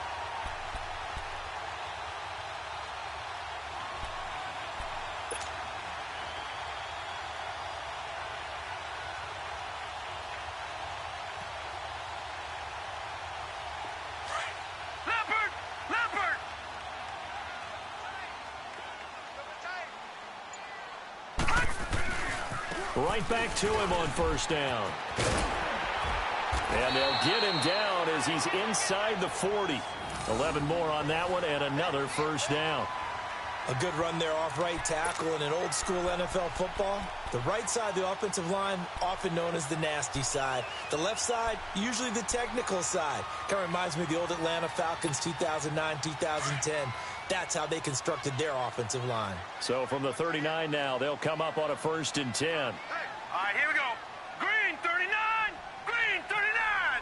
Leopard! Leopard! Right back to him on first down. And they'll get him down as he's inside the 40. 11 more on that one and another first down. A good run there off right tackle in an old school NFL football. The right side of the offensive line, often known as the nasty side. The left side, usually the technical side. Kind of reminds me of the old Atlanta Falcons 2009, 2010. That's how they constructed their offensive line. So from the 39 now, they'll come up on a 1st and 10. Hey, all right, here we go. Green 39. Green 39.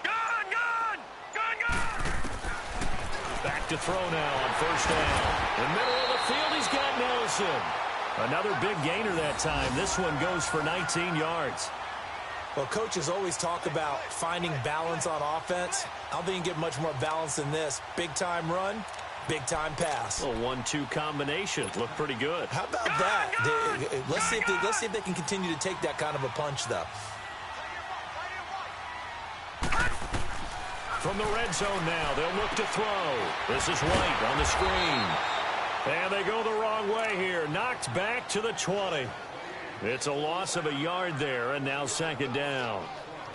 Gun, gun. Gun, gun. Back to throw now on first down. In the middle of the field, he's got Nelson. Another big gainer that time. This one goes for 19 yards. Well, coaches always talk about finding balance on offense. I don't think you can get much more balance than this. Big-time run, big-time pass. A 1-2 combination. Looked pretty good. How about that? Let's see if they can continue to take that kind of a punch, though. From the red zone now, they'll look to throw. This is White on the screen. And they go the wrong way here. Knocked back to the 20. It's a loss of a yard there, and now 2nd down.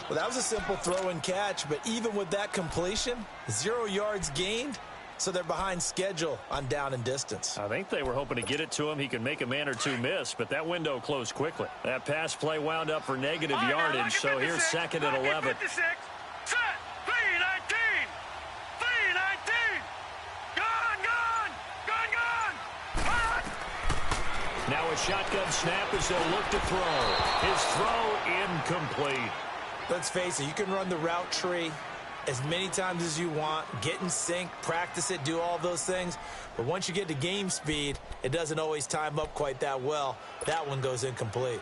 Well, that was a simple throw and catch, but even with that completion, 0 yards gained, so they're behind schedule on down and distance. I think they were hoping to get it to him. He could make a man or two miss, but that window closed quickly. That pass play wound up for negative yardage, so here's 2nd and 11. 56. Set. 319. 319. Gun, gun. Gun, gun. Hot. Now a shotgun snap as they'll look to throw. His throw incomplete. Let's face it, you can run the route tree as many times as you want, get in sync, practice it, do all those things. But once you get to game speed, it doesn't always time up quite that well. That one goes incomplete.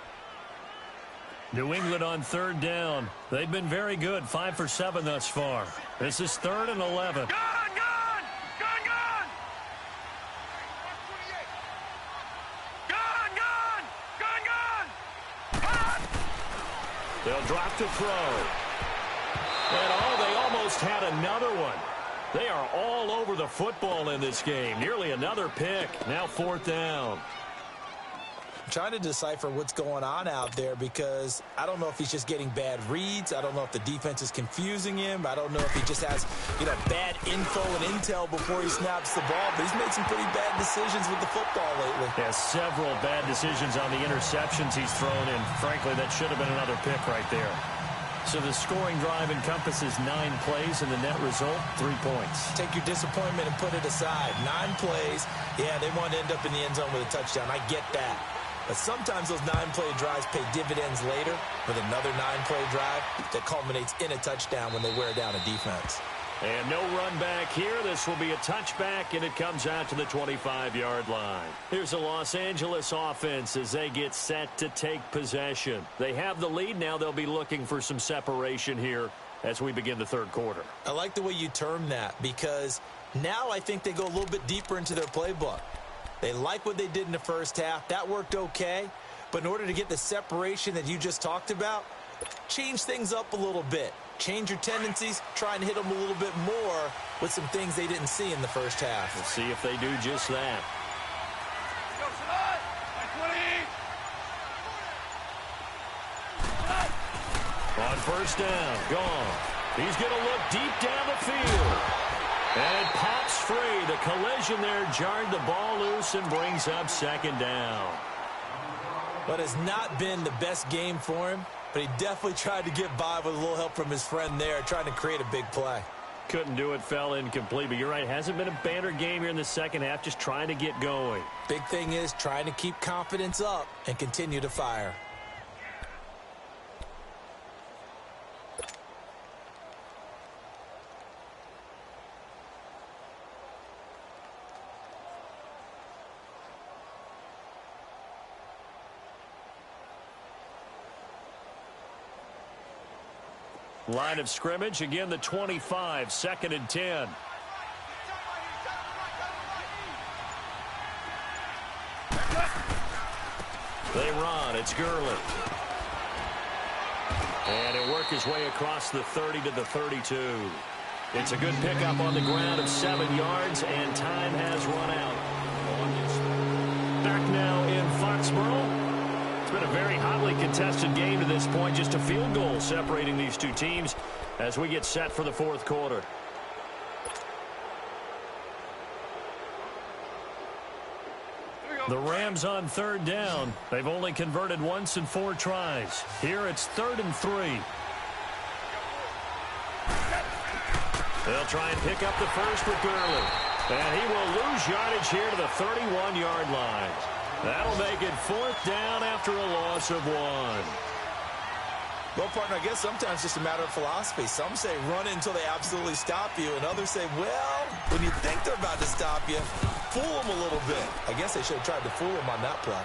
New England on 3rd down. They've been very good, 5 for 7 thus far. This is 3rd and 11. Gun, gun. Gun, gun. Gun, gun. Gun, gun. Hot. They'll drop to throw. And they almost had another one. They are all over the football in this game. Nearly another pick. Now 4th down. I'm trying to decipher what's going on out there because I don't know if he's just getting bad reads. I don't know if the defense is confusing him. I don't know if he just has, bad info and intel before he snaps the ball. But he's made some pretty bad decisions with the football lately. Yeah, several bad decisions on the interceptions he's thrown in. Frankly, that should have been another pick right there. So the scoring drive encompasses 9 plays, and the net result, 3 points. Take your disappointment and put it aside. 9 plays. Yeah, they want to end up in the end zone with a touchdown. I get that. But sometimes those 9-play drives pay dividends later with another 9-play drive that culminates in a touchdown when they wear down a defense. And no run back here. This will be a touchback, and it comes out to the 25-yard line. Here's the Los Angeles offense as they get set to take possession. They have the lead. Now they'll be looking for some separation here as we begin the 3rd quarter. I like the way you term that because now I think they go a little bit deeper into their playbook. They like what they did in the first half. That worked okay. But in order to get the separation that you just talked about, change things up a little bit. Change your tendencies, try and hit them a little bit more with some things they didn't see in the first half. We'll see if they do just that. On first down, gone. He's going to look deep down the field. And it pops free. The collision there jarred the ball loose and brings up second down. But it's not been the best game for him, but he definitely tried to get by with a little help from his friend there, trying to create a big play. Couldn't do it, fell incomplete, but you're right. Hasn't been a banner game here in the second half, just trying to get going. Big thing is trying to keep confidence up and continue to fire. Line of scrimmage, again the 25, 2nd and 10. They run, it's Gurley. And he'll work his way across the 30 to the 32. It's a good pickup on the ground of 7 yards, and time has run out. Back now in Foxborough. It's been a very hotly contested game to this point. Just a field goal separating these two teams as we get set for the fourth quarter. The Rams on third down. They've only converted once in 4 tries. Here it's 3rd and 3. They'll try and pick up the first with Gurley. And he will lose yardage here to the 31-yard line. That'll make it 4th down after a loss of 1. Well, partner, I guess sometimes it's just a matter of philosophy. Some say run until they absolutely stop you, and others say, well, when you think they're about to stop you, fool them a little bit. I guess they should have tried to fool them on that play.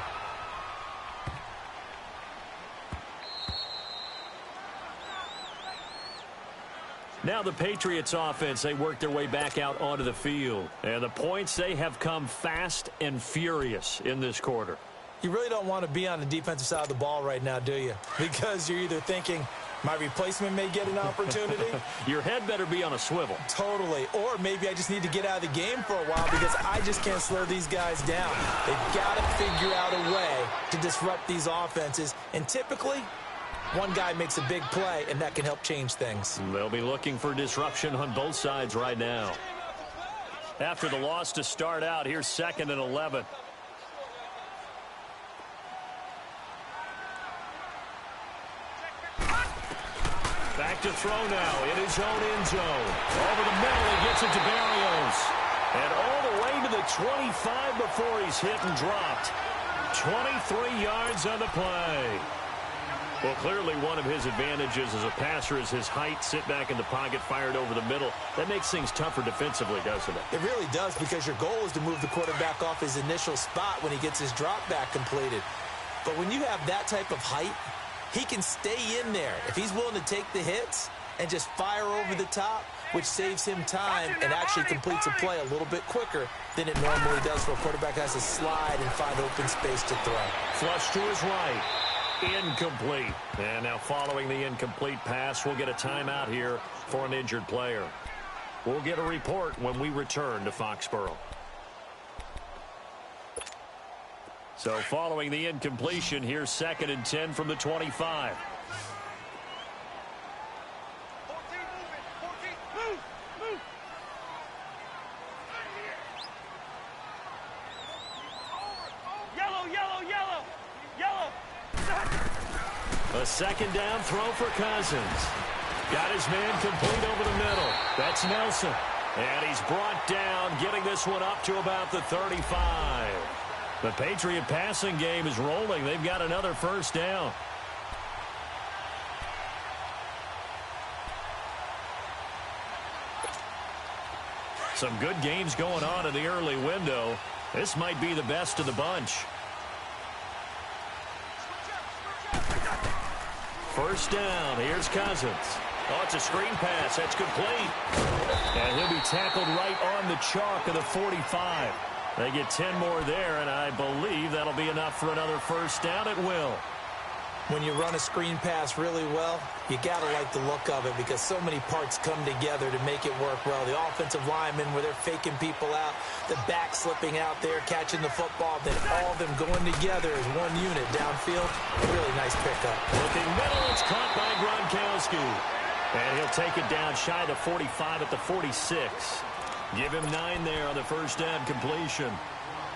Now the Patriots offense, they work their way back out onto the field. And the points, they have come fast and furious in this quarter. You really don't want to be on the defensive side of the ball right now, do you? Because you're either thinking, my replacement may get an opportunity. Your head better be on a swivel. Totally. Or maybe I just need to get out of the game for a while because I just can't slow these guys down. They've got to figure out a way to disrupt these offenses. And typically, one guy makes a big play, and that can help change things. They'll be looking for disruption on both sides right now. After the loss to start out, here's 2nd and 11. Back to throw now in his own end zone. Over the middle, he gets it to Barrios. And all the way to the 25 before he's hit and dropped. 23 yards on the play. Well, clearly one of his advantages as a passer is his height. Sit back in the pocket, fired over the middle. That makes things tougher defensively, doesn't it? It really does, because your goal is to move the quarterback off his initial spot when he gets his drop back completed. But when you have that type of height, he can stay in there if he's willing to take the hits and just fire over the top, which saves him time and actually completes a play a little bit quicker than it normally does for a quarterback has to slide and find open space to throw. Flush to his right. Incomplete. And now following the incomplete pass, we'll get a timeout here for an injured player. We'll get a report when we return to Foxborough. So following the incompletion, here's 2nd and 10 from the 25. A 2nd down throw for Cousins. Got his man complete over the middle. That's Nelson. And he's brought down, getting this one up to about the 35. The Patriot passing game is rolling. They've got another 1st down. Some good games going on in the early window. This might be the best of the bunch. 1st down. Here's Cousins. Oh, it's a screen pass. That's complete. And he'll be tackled right on the chalk of the 45. They get 10 more there, and I believe that'll be enough for another 1st down at will. When you run a screen pass really well, you got to like the look of it because so many parts come together to make it work well. The offensive linemen, where they're faking people out, the back slipping out there, catching the football, then all of them going together as one unit downfield. A really nice pickup. Looking middle, it's caught by Gronkowski. And he'll take it down shy of the 45 at the 46. Give him 9 there on the first down completion.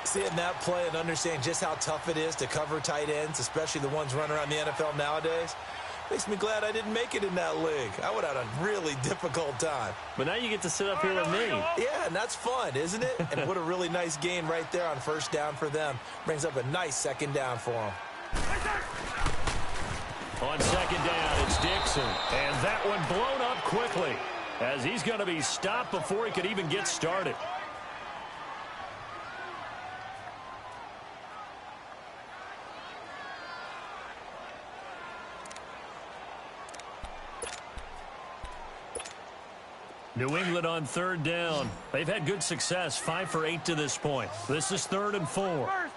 Seeing that play and understanding just how tough it is to cover tight ends, especially the ones running around the NFL nowadays, makes me glad I didn't make it in that league. I would have had a really difficult time. But now you get to sit up here with me. Yeah, and that's fun, isn't it? And what a really nice gain right there on first down for them. Brings up a nice second down for them. On second down, it's Dixon. And that one blown up quickly as he's going to be stopped before he could even get started. New England on third down. They've had good success, 5 for 8 to this point. This is 3rd and 4. First.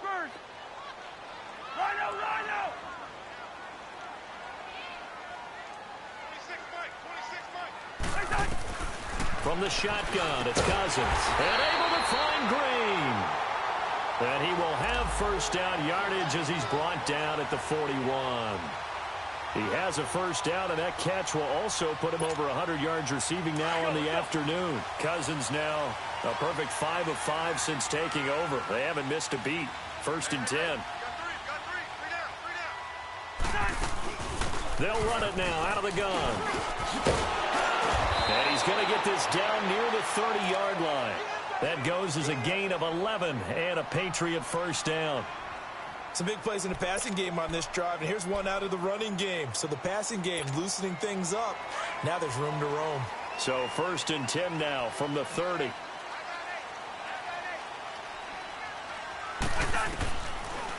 Rhino. 26 Mike. From the shotgun, it's Cousins. And able to find Green. And he will have first down yardage as he's brought down at the 41. He has a first down, and that catch will also put him over 100 yards receiving now on the afternoon. Cousins now a perfect 5 of 5 since taking over. They haven't missed a beat. 1st and 10. Got three down. They'll run it now out of the gun. And he's going to get this down near the 30-yard line. That goes as a gain of 11 and a Patriot first down. Some big plays in the passing game on this drive, and here's one out of the running game. So the passing game loosening things up. Now there's room to roam. So 1st and 10 now from the 30.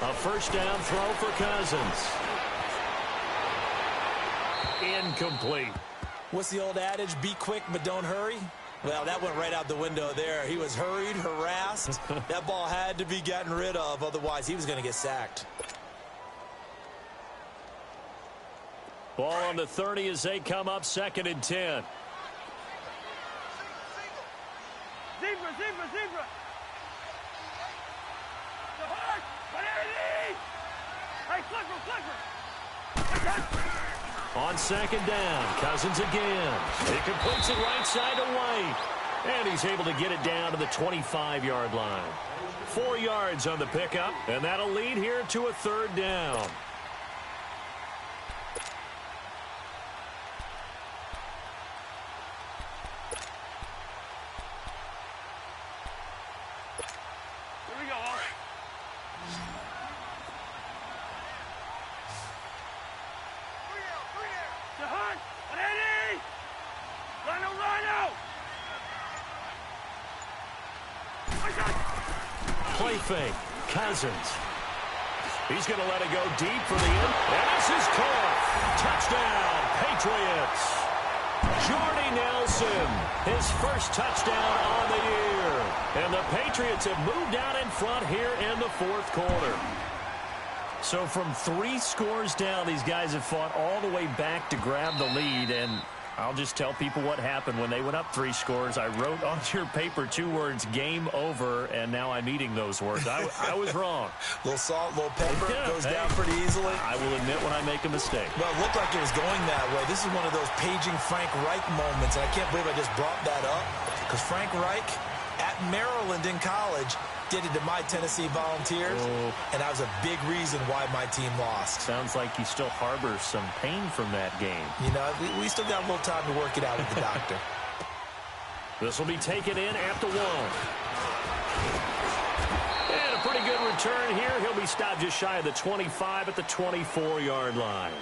A first down throw for Cousins. Incomplete. What's the old adage? Be quick, but don't hurry. Well, that went right out the window there. He was hurried, harassed. That ball had to be gotten rid of, otherwise he was going to get sacked. Ball on the 30 as they come up 2nd and 10. Zebra. The horse. Hey, flicker. On 2nd down, Cousins again. He completes it right side to White. And he's able to get it down to the 25-yard line. 4 yards on the pickup, and that'll lead here to a 3rd down. Here we go. The hunt. 180. Rhino. Play fake. Cousins. He's going to let it go deep for the end. And this is caught. Touchdown, Patriots. Jordy Nelson, his first touchdown on the year. And the Patriots have moved out in front here in the 4th quarter. So from 3 scores down, these guys have fought all the way back to grab the lead. And I'll just tell people what happened when they went up 3 scores. I wrote on your paper 2 words, game over, and now I'm eating those words. I was wrong. A little salt, a little pepper, goes down pretty easily. I will admit when I make a mistake. Well, it looked like it was going that way. This is one of those paging Frank Reich moments, and I can't believe I just brought that up, because Frank Reich at Maryland in college did it to my Tennessee Volunteers, and that was a big reason why my team lost. Sounds like he still harbors some pain from that game. You know, we still got a little time to work it out with the doctor. This will be taken in at the 1. And a pretty good return here. He'll be stopped just shy of the 25 at the 24-yard line.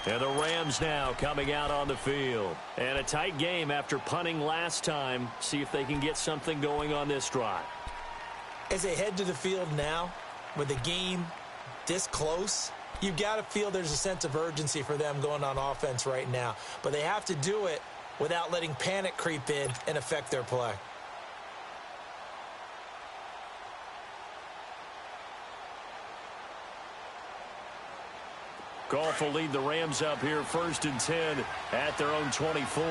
And the Rams now coming out on the field. And a tight game after punting last time. See if they can get something going on this drive. As they head to the field now, with the game this close, you've got to feel there's a sense of urgency for them going on offense right now. But they have to do it without letting panic creep in and affect their play. Goff will lead the Rams up here 1st and 10 at their own 24.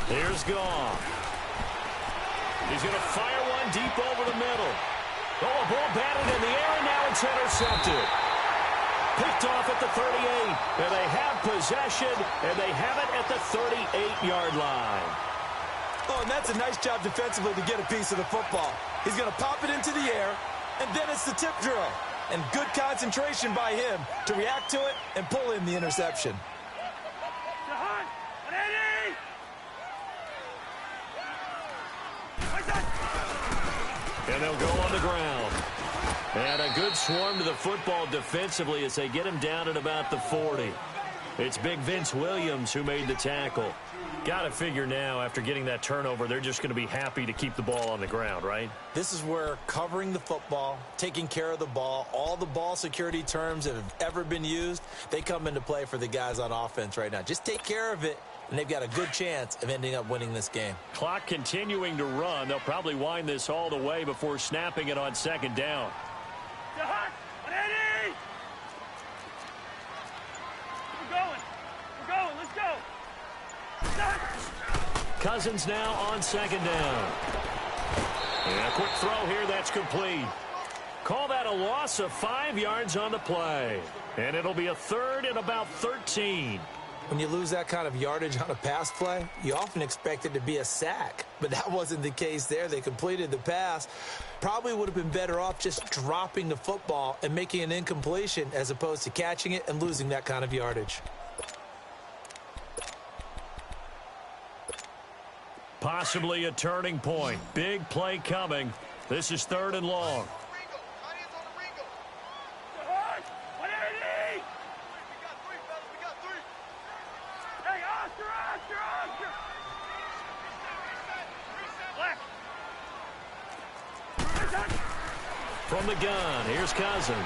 Here's Goff. He's going to fire one deep over the middle. Oh, a ball batted in the air, and now it's intercepted. Picked off at the 38. And they have possession, and they have it at the 38-yard line. Oh, and that's a nice job defensively to get a piece of the football. He's going to pop it into the air, and then it's the tip drill. And good concentration by him to react to it and pull in the interception. And they'll go on the ground. And a good swarm to the football defensively as they get him down at about the 40. It's big Vince Williams who made the tackle. Got to figure now, after getting that turnover, they're just going to be happy to keep the ball on the ground, right? This is where covering the football, taking care of the ball, all the ball security terms that have ever been used, they come into play for the guys on offense right now. Just take care of it, and they've got a good chance of ending up winning this game. Clock continuing to run. They'll probably wind this all the way before snapping it on second down. Cousins now on second down. And a quick throw here, that's complete. Call that a loss of 5 yards on the play. And it'll be a third and about 13. When you lose that kind of yardage on a pass play, you often expect it to be a sack. But that wasn't the case there. They completed the pass. Probably would have been better off just dropping the football and making an incompletion as opposed to catching it and losing that kind of yardage. Possibly a turning point. Big play coming. This is third and long. From the gun, here's Cousins.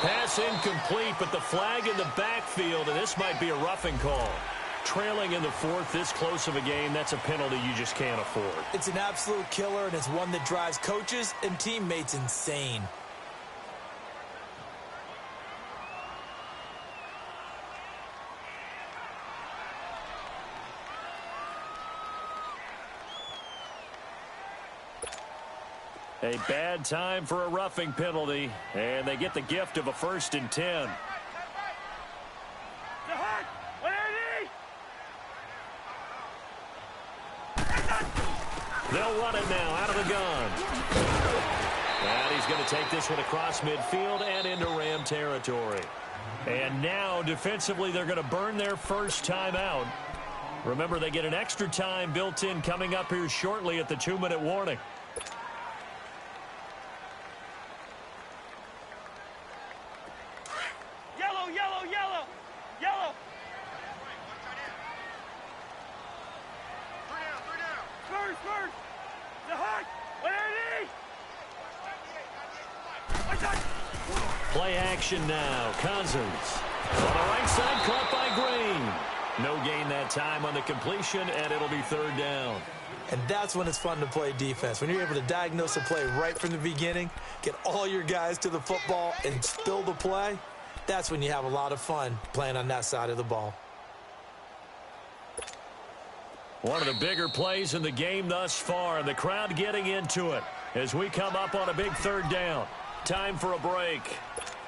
Pass incomplete, but the flag in the backfield, and this might be a roughing call. Trailing in the fourth, this close of a game, that's a penalty you just can't afford. It's an absolute killer, and it's one that drives coaches and teammates insane. A bad time for a roughing penalty, and they get the gift of a 1st and 10. They'll run it now out of the gun. And he's going to take this one across midfield and into Ram territory. And now, defensively, they're going to burn their first timeout. Remember, they get an extra time built in coming up here shortly at the 2-minute warning. Yellow, yellow, yellow, yellow. First. The hut. Play action now. Cousins. On the right side, caught by Green. No gain that time on the completion, and it'll be third down. And that's when it's fun to play defense. When you're able to diagnose a play right from the beginning, get all your guys to the football, and spill the play, that's when you have a lot of fun playing on that side of the ball. One of the bigger plays in the game thus far, and the crowd getting into it as we come up on a big third down. Time for a break.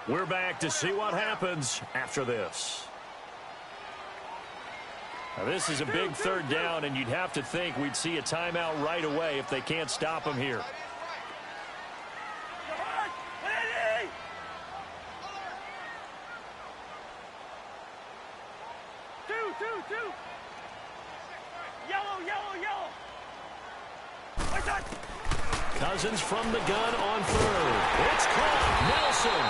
We're back to see what happens after this. Now, this is a big third down, and you'd have to think we'd see a timeout right away if they can't stop him here. Two. Yellow. Cousins from the gun on third. It's caught. Nelson.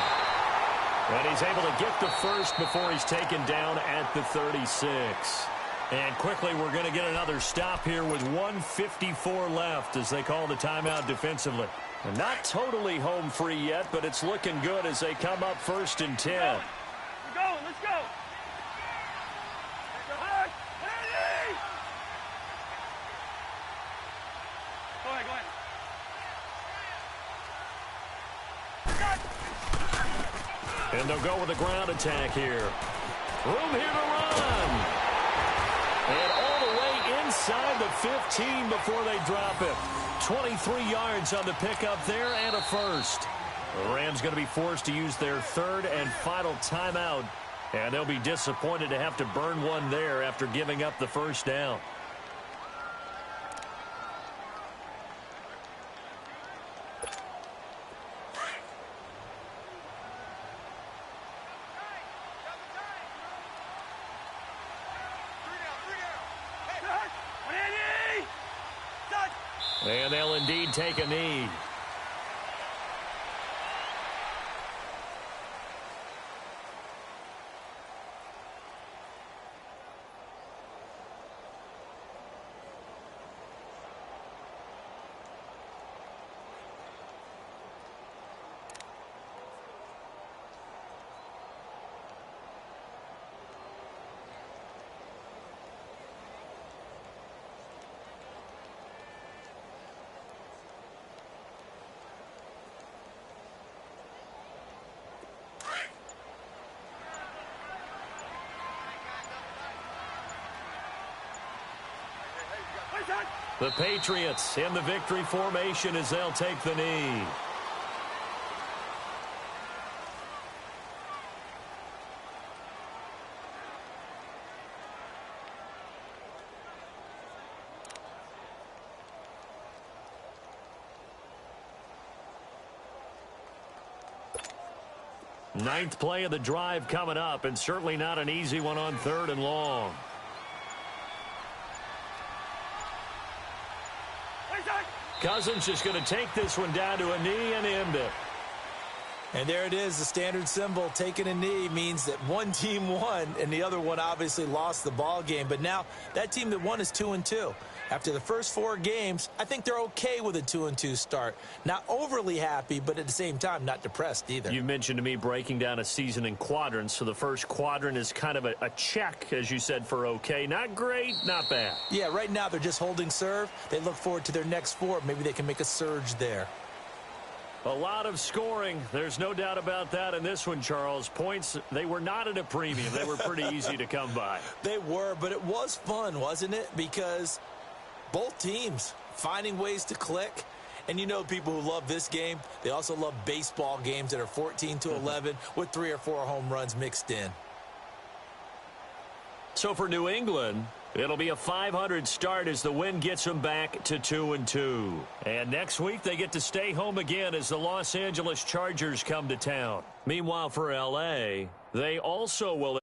And he's able to get the first before he's taken down at the 36. And quickly, we're going to get another stop here with 1:54 left as they call the timeout defensively. And not totally home free yet, but it's looking good as they come up 1st and 10. Let's go. Go ahead. And they'll go with a ground attack here. Room here to run. And all the way inside the 15 before they drop it. 23 yards on the pickup there and a first. The Rams going to be forced to use their third and final timeout, and they'll be disappointed to have to burn one there after giving up the first down. And they'll indeed take a knee. The Patriots in the victory formation as they'll take the knee. Ninth play of the drive coming up, and certainly not an easy one on 3rd and long. Cousins is going to take this one down to a knee and end it. And there it is, the standard symbol. Taking a knee means that one team won and the other one obviously lost the ball game. But now that team that won is 2-2. After the first 4 games, I think they're okay with a 2-2 start. Not overly happy, but at the same time, not depressed either. You mentioned to me breaking down a season in quadrants. So the first quadrant is kind of a check, as you said, for okay. Not great, not bad. Yeah, right now they're just holding serve. They look forward to their next 4. Maybe they can make a surge there. A lot of scoring. There's no doubt about that in this one, Charles. Points, they were not at a premium. They were pretty easy to come by. They were, but it was fun, wasn't it? Because both teams finding ways to click. And you know people who love this game, they also love baseball games that are 14-11 with 3 or 4 home runs mixed in. So for New England, it'll be a 500 start as the win gets them back to 2-2. And next week they get to stay home again as the Los Angeles Chargers come to town. Meanwhile for L.A., they also will